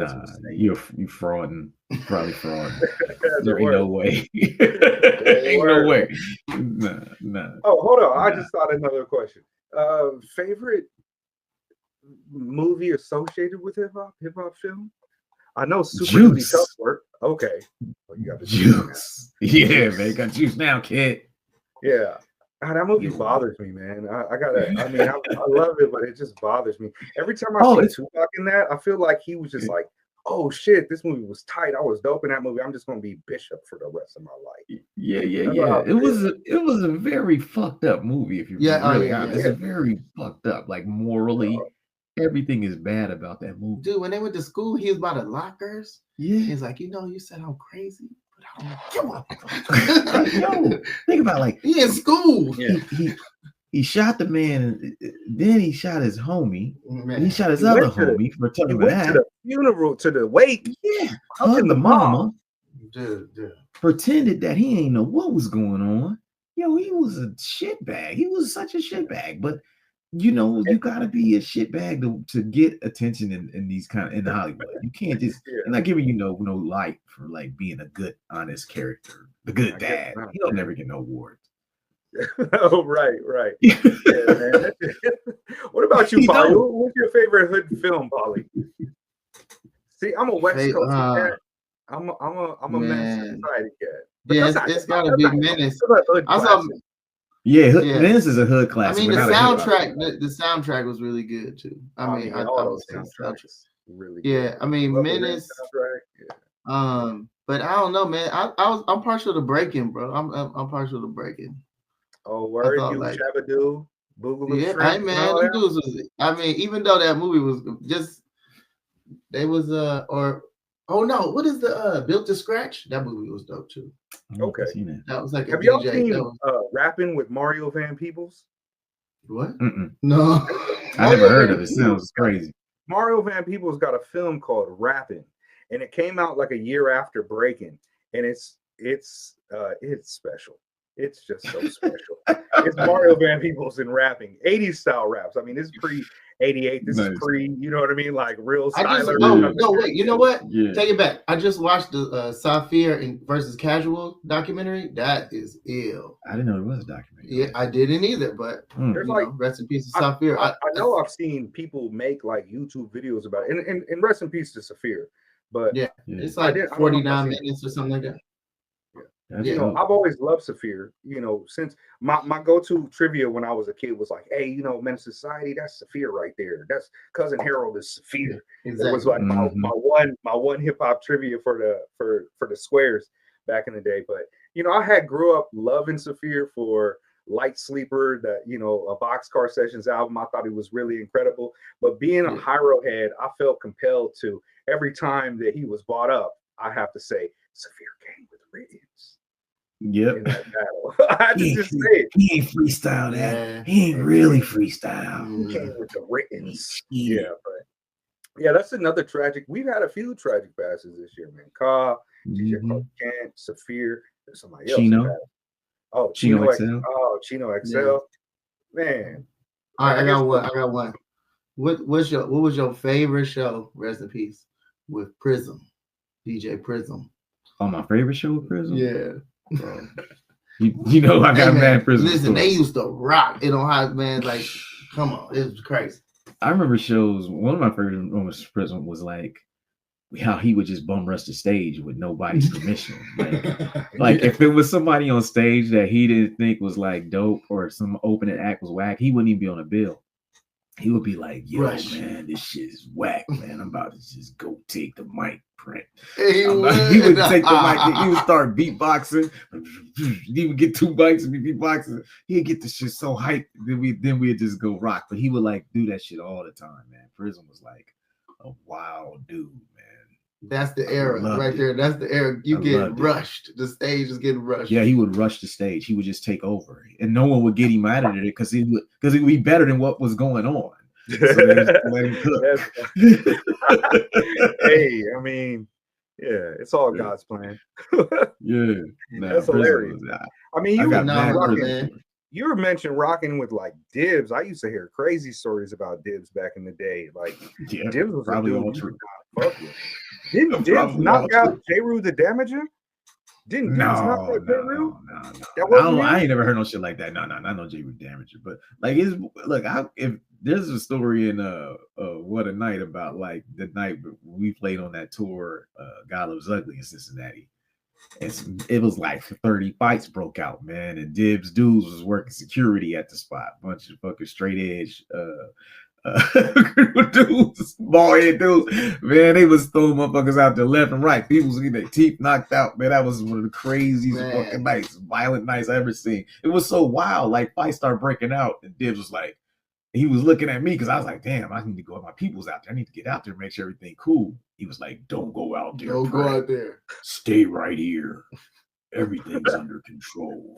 frauding, probably fraud. There ain't no way. Ain't no way. Nah.
Oh, hold on. I just thought another question. Favorite movie associated with hip hop film? I know Super Duty Tough Work. Okay. Well, you got the
Juice. Yeah, man, got Juice now, kid.
Yeah. God, that movie bothers me, man. I love it, but it just bothers me. Every time I see Tupac in that, I feel like he was just like, oh shit, this movie was tight. I was dope in that movie. I'm just gonna be Bishop for the rest of my life.
Yeah. It was a very fucked up movie, if you're really honest. It's very fucked up. Like morally, everything is bad about that movie.
Dude, when they went to school, he was by the lockers.
Yeah.
He's like, you said I'm crazy.
Yo, think about like
he in school.
He shot the man, then he shot his homie. He shot his other homie for telling him that.
To the funeral, to the wake.
Yeah, hugged the mama.
Dude.
Pretended that he ain't know what was going on. Yo, he was a shitbag. He was such a shitbag. But you gotta be a shitbag to get attention in these in Hollywood. You can't just they're not giving you no light for like being a good, honest character, the good dad. You don't never get no award.
Oh, right. Yeah, man. What about you, Paulie? What's your favorite hood film, Paulie? See, I'm a West Coast cat. I'm a Menace Society cat. But
it's gotta be Menace.
Menace is a hood classic.
I mean, the soundtrack was really good too. I thought
those soundtracks really good.
Yeah, I mean, Menace. But I don't know, man. I'm partial to breaking, bro. I'm partial to breaking.
Oh, word, you Shabadoo, Boogaloo.
Yeah, hey man, them dudes was. I mean, even though that movie was just, they was what is the Built to Scratch? That movie was dope too.
Okay,
that was like.
Have y'all seen Rapping with Mario Van Peebles?
What?
No, I never heard of it. Sounds crazy.
Mario Van Peebles got a film called Rapping, and it came out like a year after Breaking, and it's special. It's just so special. It's Mario Van Peebles and rapping, 80s style raps. I mean, this is pre 88. This is pre, you know what I mean? Like real styler.
No, wait. You know what?
Yeah.
Take it back. I just watched the Saphir versus Casual documentary. That is ill.
I didn't know there was a documentary.
Yeah, I didn't either. But
there's like
rest in peace to Saphir.
I know I've seen people make like YouTube videos about it, and rest in peace to Saphir. But
yeah, it's like 49 minutes or something like that.
You know, I've always loved Saphir. You know, since my go-to trivia when I was a kid was like, hey, you know, Menace Society, that's Saphir right there. That's Cousin Harold is Saphir. Exactly. It was like my one hip hop trivia for the squares back in the day. But you know, I grew up loving Saphir for Light Sleeper, that, you know, a Boxcar Sessions album. I thought it was really incredible. But being a Hyro head, I felt compelled to, every time that he was brought up, I have to say, Saphir came with rims.
Yep.
In that battle. I had to just say it.
He ain't freestyle that. He ain't really freestyle.
He came with the writtens. Yeah, but yeah, that's another tragic. We've had a few tragic passes this year, man. Ka, DJ Kent, Saphir, there's somebody else.
Chino.
Oh, Chino XL. Oh, Chino XL. Yeah. Man.
All right, I got one. What was your favorite show? Rest in peace. With Prism. DJ Prism.
Oh, my favorite show with Prism?
Yeah.
You know, I got mad Prism.
Listen, they used to rock in Ohio, man. Like, come on, it was crazy.
I remember shows. One of my favorite moments with Prism was like how he would just bum rush the stage with nobody's permission. Like if it was somebody on stage that he didn't think was like dope or some opening act was whack, he wouldn't even be on a bill. He would be like, yo, man, this shit is whack, man. I'm about to just go take the mic, Print. He would take the mic. He would start beatboxing. He would get 2 mics and be beatboxing. He'd get the shit so hyped. Then we'd just go rock. But he would like do that shit all the time, man. Prism was like a wild dude, man.
That's the era right there. That's the era. You get rushed. The stage is getting rushed.
Yeah, he would rush the stage. He would just take over, and no one would get him out of it because he would be better than what was going on. So they just let him cook.
Hey, I mean, yeah, it's all God's plan.
Yeah,
that's hilarious. I mean, you were mentioning rocking with like Dibs. I used to hear crazy stories about Dibs back in the day. Like Dibs was probably all true. Didn't Dibs knock out J-Rue the Damager? Didn't Dibs knock out J-Rue?
No. I ain't never heard no shit like that. No, not no J-Rue Damager. But like, if there's a story in What a Night about like the night we played on that tour, God Loves Ugly in Cincinnati. It was like 30 fights broke out, man, and Dibs dudes was working security at the spot. Bunch of fucking straight edge dudes, bald head dudes, man. They was throwing motherfuckers out there left and right. People was getting their teeth knocked out, man. That was one of the craziest fucking nights, violent nights I ever seen. It was so wild. Like fights started breaking out, and Dibs was like, he was looking at me because I was like, damn, I need to go with my people's out there. I need to get out there and make sure everything cool. He was like, don't go out there.
Don't go out there.
Stay right here. Everything's under control.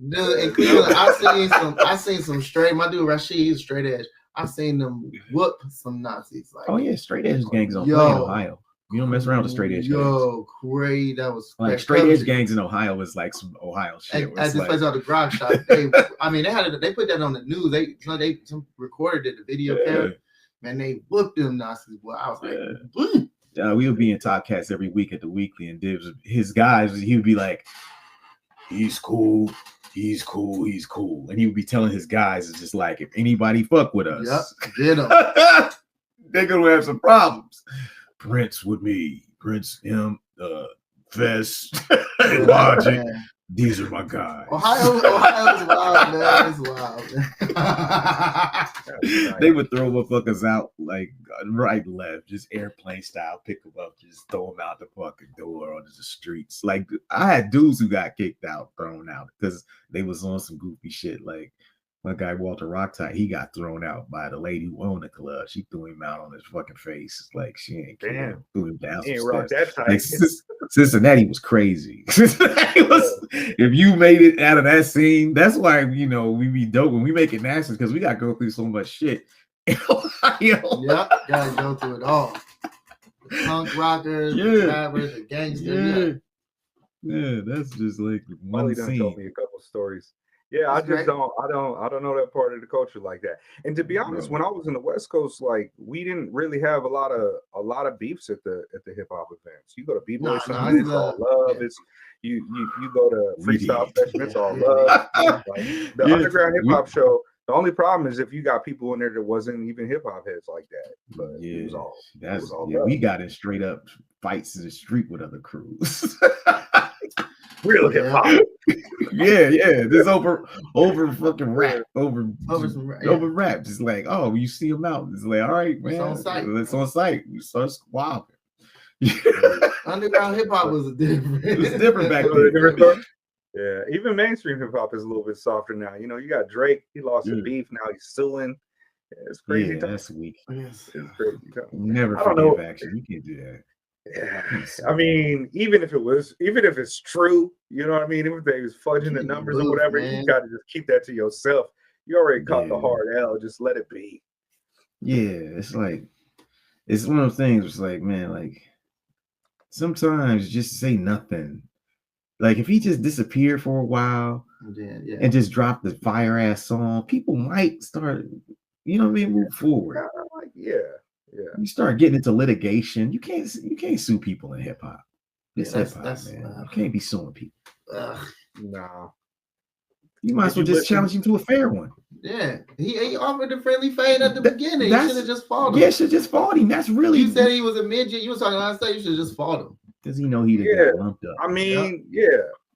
Dude, in Cleveland, I seen some straight. My dude Rashid, he's straight edge. I seen them whoop some Nazis. Like,
oh yeah, straight edge gangs on Ohio. You don't mess around with straight edge gangs.
Yo, crazy. That was
like straight edge gangs in Ohio is like some Ohio shit.
At this place on the grog shop, they put that on the news. They recorded it, the video camera. Man, they whooped them Nazis. Boy, I was like,
we would be in Top Cats every week at the Weekly, and Dibs, his guys, he would be like, he's cool, and he would be telling his guys, it's just like, if anybody fuck with us,
get them.
They're gonna have some problems. Prince with me, Prince, him, Fest, Logic. Man. These are my guys.
Ohio's wild, man. It's wild, man.
They would throw motherfuckers out like right, left, just airplane style, pick them up, just throw them out the fucking door onto the streets. Like I had dudes who got kicked out, thrown out because they was on some goofy shit. Like my guy Walter Rocktie, he got thrown out by the lady who owned the club. She threw him out on his fucking face. Like she ain't him, threw him down some steps. Like, Cincinnati was crazy. If you made it out of that scene, that's why we be dope when we make it national because we gotta go through so much shit in Ohio.
Yep, gotta go through it all. The punk rockers, the rappers, the gangsters.
Yeah, that's just like one
Paulie done told
scene.
me a couple stories. Yeah, I
That's
just
great.
don't know that part of the culture like that. And to be honest,
Bro.
when I was in the West Coast, like we didn't really have a lot of beefs at the hip hop events. You go to B-Boy
No,
Summit,
it's
it's all
love.
love.
Yeah,
It's you go to Freestyle
Really?
Session, it's
yeah,
all
yeah,
love.
yeah.
Like the
Yeah,
underground hip
we,
hop show, the only problem is if you got people in there that wasn't even hip hop heads like that. But
yeah,
it was
that's
all
yeah.
love.
We got in straight up fights in the street with other crews.
Real hip
Yeah.
hop.
Yeah. This over fucking rap, over
Over some, yeah.
over rap. Just like, oh, you see him out. It's like, all right, man,
on site.
It's on site. We start squabbling.
Underground hip hop was different.
It was different back
It was a
then.
different story. Yeah, even mainstream hip hop is a little bit softer now. You know, you got Drake. He lost a
Yeah.
beef. Now he's suing. Yeah, it's crazy.
Yeah,
time.
that's weak.
Yes.
It's crazy. Time.
Never
I don't
forgive
know.
action. You can't do that.
Yeah, I mean, even if it's true, you know what I mean. Even if they was fudging the
Keep it
numbers or
loose,
whatever,
man.
you got to just keep that to yourself. You already caught the
Yeah.
hard L. Just let it be.
Yeah, it's like it's one of those things. It's like, man, like sometimes just say nothing. Like if he just disappeared for a while
Yeah.
and just dropped the fire ass song, people might start, you know what I mean, move forward.
Yeah.
You start getting into litigation. You can't sue people in hip hop. It's
Yeah,
hip hop,
that's
man. You can't be suing people.
Nah.
You might as well
Did you
just challenge him to a fair one.
Yeah, he offered the friendly fade at the beginning. You should have just fought him.
Yeah, should just fought him. That's really.
You said he was a midget. You was talking last day. You should just fought him.
Does he know he'd have got lumped up?
I mean, yeah.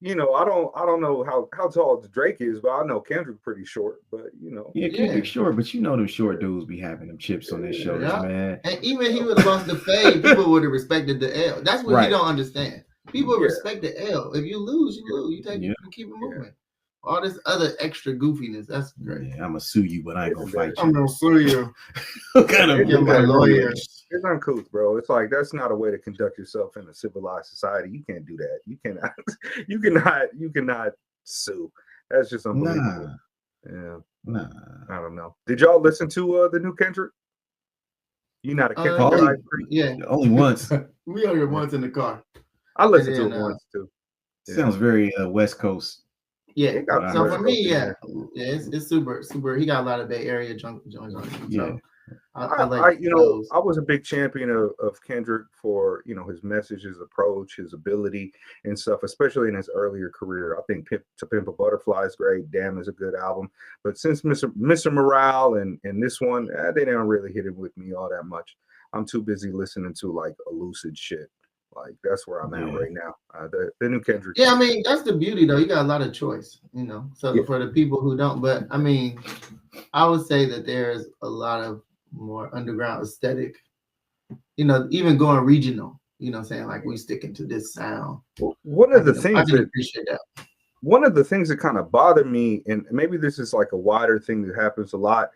You know, I don't know how tall Drake is, but I know Kendrick pretty short. But you know,
Yeah, Kendrick short, but you know them short dudes be having them chips on their shoulders, man.
And even he would have lost the fade, people would have respected the L. That's what
Right.
you don't understand. People respect the L. If you lose, you lose. You take it and keep it moving. All this other extra goofiness, that's great.
Yeah, I'm gonna sue you, but I ain't gonna fight you.
I'm gonna sue you.
What kind of
Get my lawyer.
It's uncouth, bro. It's like that's not a way to conduct yourself in a civilized society. You can't do that. You cannot. You cannot sue. That's just unbelievable. Yeah.
Nah.
I don't know. Did y'all listen to the new Kendrick? You not a Kendrick guy?
Yeah,
only once.
We only once in the car.
I listened to it once too.
Sounds very West Coast.
Yeah. So for me,
yeah,
it's super. He got a lot of Bay Area joints on it.
Yeah.
I like
I was a big champion of Kendrick for, his message, his approach, his ability and stuff, especially in his earlier career. I think To Pimp a Butterfly is great. Damn is a good album. But since Mr. Morale and this one, they didn't really hit it with me all that much. I'm too busy listening to like Elucid shit. Like that's where I'm at right now. The new Kendrick.
Yeah, I mean that's the beauty though. You got a lot of choice, So for the people who don't, but I mean, I would say that there's a lot of more underground aesthetic. Even going regional. Saying like we sticking to this sound.
Well, one of the things
I can appreciate that.
One of the things that kind of bother me, and maybe this is like a wider thing that happens a lot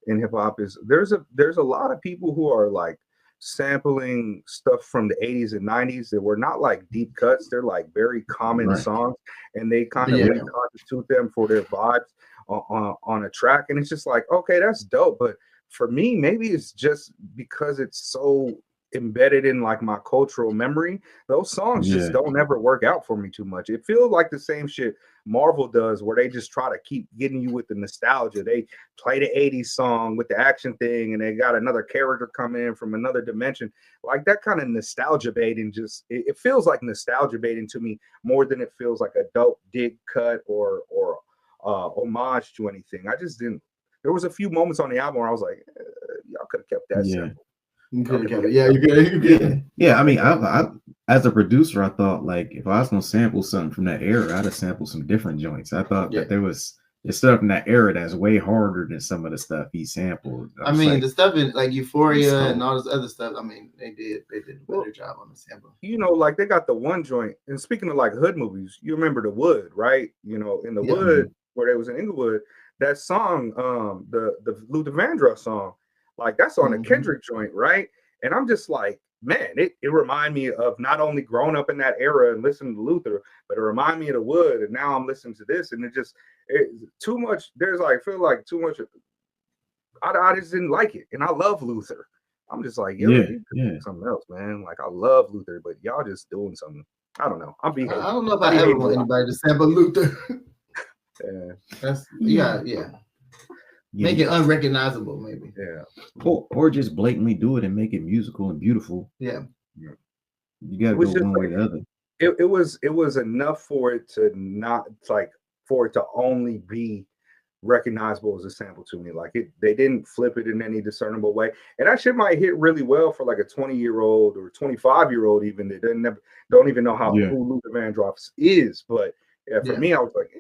in hip hop, is there's a lot of people who are like sampling stuff from the 80s and 90s that were not like deep cuts. They're like very common songs, and they kind of reconstitute them for their vibes on a track. And it's just like, okay, that's dope. But for me, maybe it's just because it's so embedded in like my cultural memory, those songs just don't ever work out for me too much. It feels like the same shit Marvel does, where they just try to keep getting you with the nostalgia. They play the 80s song with the action thing, and they got another character come in from another dimension. Like that kind of nostalgia baiting, just it feels like nostalgia baiting to me more than it feels like a dope dig cut or homage to anything. I just didn't. There was a few moments on the album where I was like, y'all could have kept that simple.
You could.
Yeah, I mean, I as a producer, I thought like if I was gonna sample something from that era, I'd have sampled some different joints. I thought that there's stuff in that era that's way harder than some of the stuff he sampled.
I mean, like, the stuff in like Euphoria and all this other stuff. I mean, they did a better job on the sample.
Like they got the one joint. And speaking of like hood movies, you remember The Wood, right? In The Wood, where they was in Inglewood, that song, the Luther Vandross song. Like that's on a Kendrick joint, right? And I'm just like, man, it reminded me of not only growing up in that era and listening to Luther, but it reminded me of The Wood. And now I'm listening to this, and it too much. There's like feel like too much. I just didn't like it, and I love Luther. I'm just like, yo, something else, man. Like I love Luther, but y'all just doing something I don't know. I'm being.
I don't know if I ever want anybody to sample Luther.
Yeah.
That's yeah. Make it unrecognizable, maybe.
Yeah.
Or just blatantly do it and make it musical and beautiful.
Yeah.
You got to go one way or the other.
It was enough for it to not like for it to only be recognizable as a sample to me. Like they didn't flip it in any discernible way, and that shit might hit really well for like a 20-year-old or 25-year-old even that don't even know who Luther Vandross is. But for me, I was like,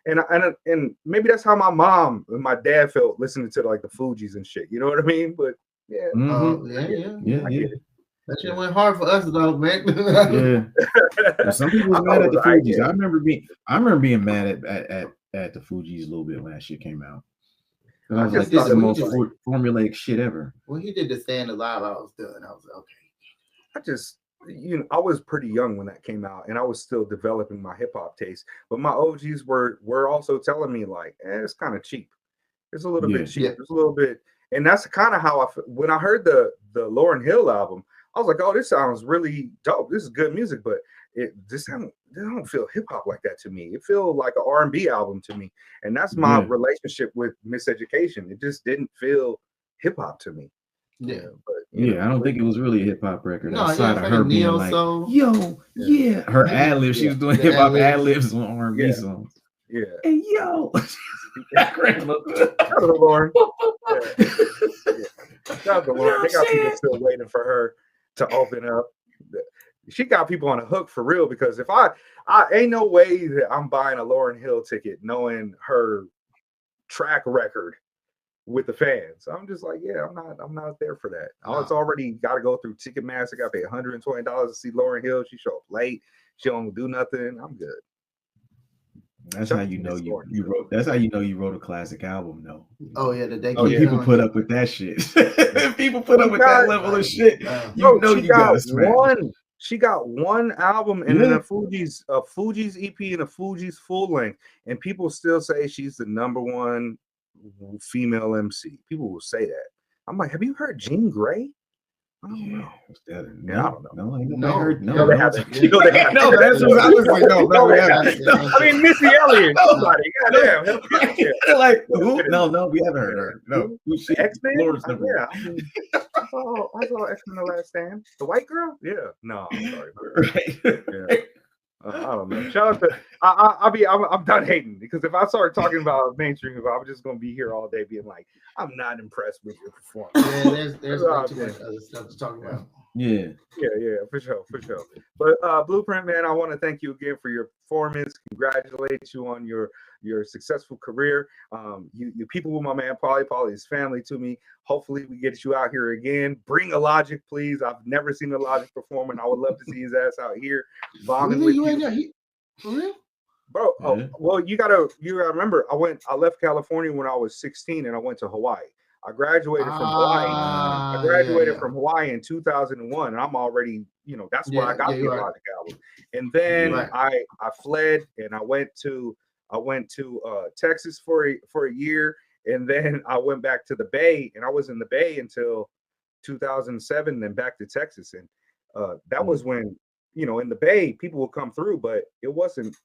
and maybe that's how my mom and my dad felt listening to like the Fugees and shit. You know what I mean? But yeah,
I get it.
That shit went hard for us though, man.
Well, some people was mad at the Fugees. I remember being mad at the Fugees a little bit when that shit came out. I was like, this is the most formulaic shit ever.
When he did the Stand Alive, I was done. I was like, okay.
I was pretty young when that came out, and I was still developing my hip hop taste. But my OGs were also telling me like, it's kind of cheap. It's a little bit cheap. It's a little bit, and that's kind of how when I heard the Lauryn Hill album, I was like, oh, this sounds really dope. This is good music, but they don't feel hip hop like that to me. It feels like an R&B album to me, and that's my relationship with Miseducation. It just didn't feel hip hop to me.
Yeah,
but
I don't think it was really a hip hop record.
No,
outside of her being like, her ad libs. She was doing hip hop ad libs on R&B songs.
Yeah.
Hey yo,
Shout out to Lauren. Shout out to Lauren. They got people still waiting for her to open up. She got people on a hook for real, because if I ain't no way that I'm buying a Lauryn Hill ticket knowing her track record with the fans. I'm just like, I'm not there for that. It's already got to go through Ticketmaster. Got to pay $120 to see Lauryn Hill. She show up late. She don't do nothing. I'm good.
That's how you know you wrote. That's how you know you wrote a classic album, though.
Oh yeah,
people put up with that shit. People put up with that level of shit. You know you got
one. She got one album and then a Fugees EP and a Fugees full length, and people still say she's the number one female MC. People will say that. I'm like, have you heard Jean Grey? I don't know. I don't know.
No,
they haven't.
No, that's what I was like. No, we haven't.
I mean, Missy Elliott. Nobody. Goddamn.
Like who? No, we haven't heard her. No,
X-Men. Yeah, I saw X-Men: The Last Stand. The white girl. Yeah. No, I'm sorry.
Right.
Yeah. I don't know. Shout out to I'm done hating, because if I start talking about mainstream, I'm just gonna be here all day being like, I'm not impressed with your performance.
Yeah, there's too much other stuff to talk about.
Yeah, for sure. But Blueprint, man, I want to thank you again for your performance. Congratulate you on your successful career. You people with my man Paulie is family to me. Hopefully we get you out here again. Bring a Logic, please. I've never seen a Logic perform, and I would love to see his ass out here bombing with you.
For real?
Bro, well, you gotta remember, I left California when I was 16 and I went to Hawaii. I graduated from Hawaii. From Hawaii in 2001, and I'm already, that's where I got the Logic album. And then I fled and I went to Texas for a year, and then I went back to the Bay, and I was in the Bay until 2007, then back to Texas. And that was when, in the Bay, people would come through, but it wasn't.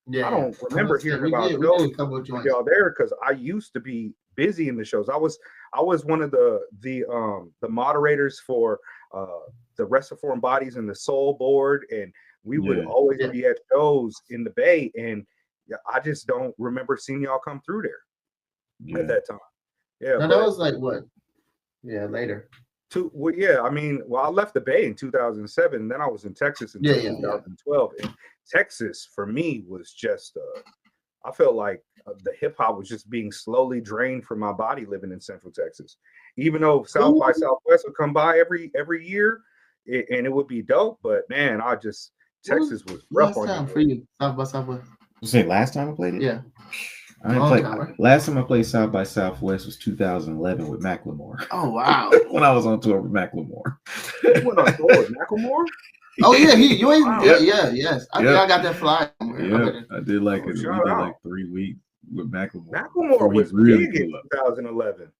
I don't remember hearing about y'all there, because I used to be busy in the shows. I was one of the moderators for the Restiform Bodies and the Soul Board, and we would always be at shows in the Bay, and I just don't remember seeing y'all come through there at that time.
That was like what? Later.
I left the Bay in 2007. Then I was in Texas in 2012. And Texas for me was just, I felt like the hip hop was just being slowly drained from my body living in Central Texas. Even though South by Southwest would come by every year, and it would be dope. But man, Texas was rough on
you. For you, South by Southwest.
You say last time I played it?
Yeah.
Last time I played South by Southwest was 2011 with Macklemore.
Oh wow!
When I was on tour with Macklemore.
You went on tour with Macklemore?
Oh yeah, yes. I think I got that fly.
Yeah, I did like 3 weeks with Macklemore.
Macklemore was really big in 2011.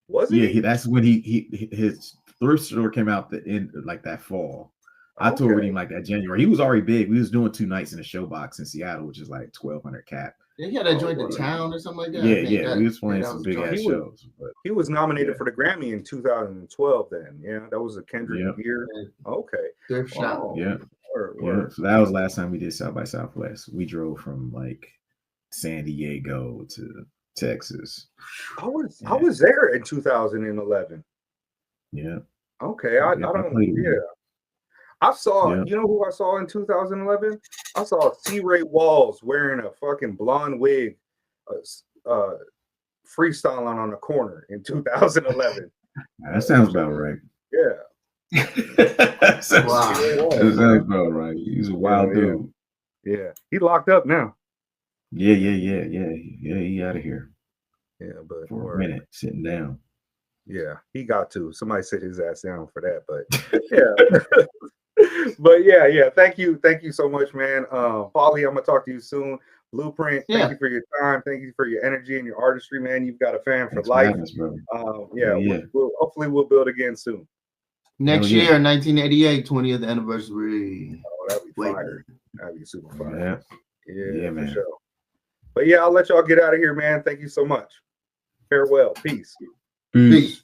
Was he?
Yeah, that's when his thrift store came out the end like that fall. I toured with him like that January. He was already big. We was doing 2 nights in a showbox in Seattle, which is like 1,200 cap.
He had that joint the town or something like that.
Yeah. We was playing some big ass shows. But
he was nominated for the Grammy in 2012. Then, yeah, that was a Kendrick year. Okay.
Thrift shop.
Yeah. So that was last time we did South by Southwest. We drove from like San Diego to Texas.
I was there in 2011.
Yeah.
Okay. I I saw, you know who I saw in 2011? I saw C. Ray Walls wearing a fucking blonde wig, freestyling on a corner in 2011.
That sounds about right.
Yeah.
That sounds about right. He's a wild dude.
Yeah. He locked up now.
Yeah. He out of here.
Yeah, but
for a minute, sitting down.
Yeah, he got to. Somebody sit his ass down for that, but yeah. But yeah. Thank you so much, man. Paulie, I'm gonna talk to you soon. Blueprint, thank you for your time. Thank you for your energy and your artistry, man. You've got a fan for life. We'll hopefully we'll build again soon.
Next year, 1988, 20th anniversary.
Oh, that'd be fire. That'd be super fire. Yeah,
man.
For sure. But yeah, I'll let y'all get out of here, man. Thank you so much. Farewell. Peace.
Peace.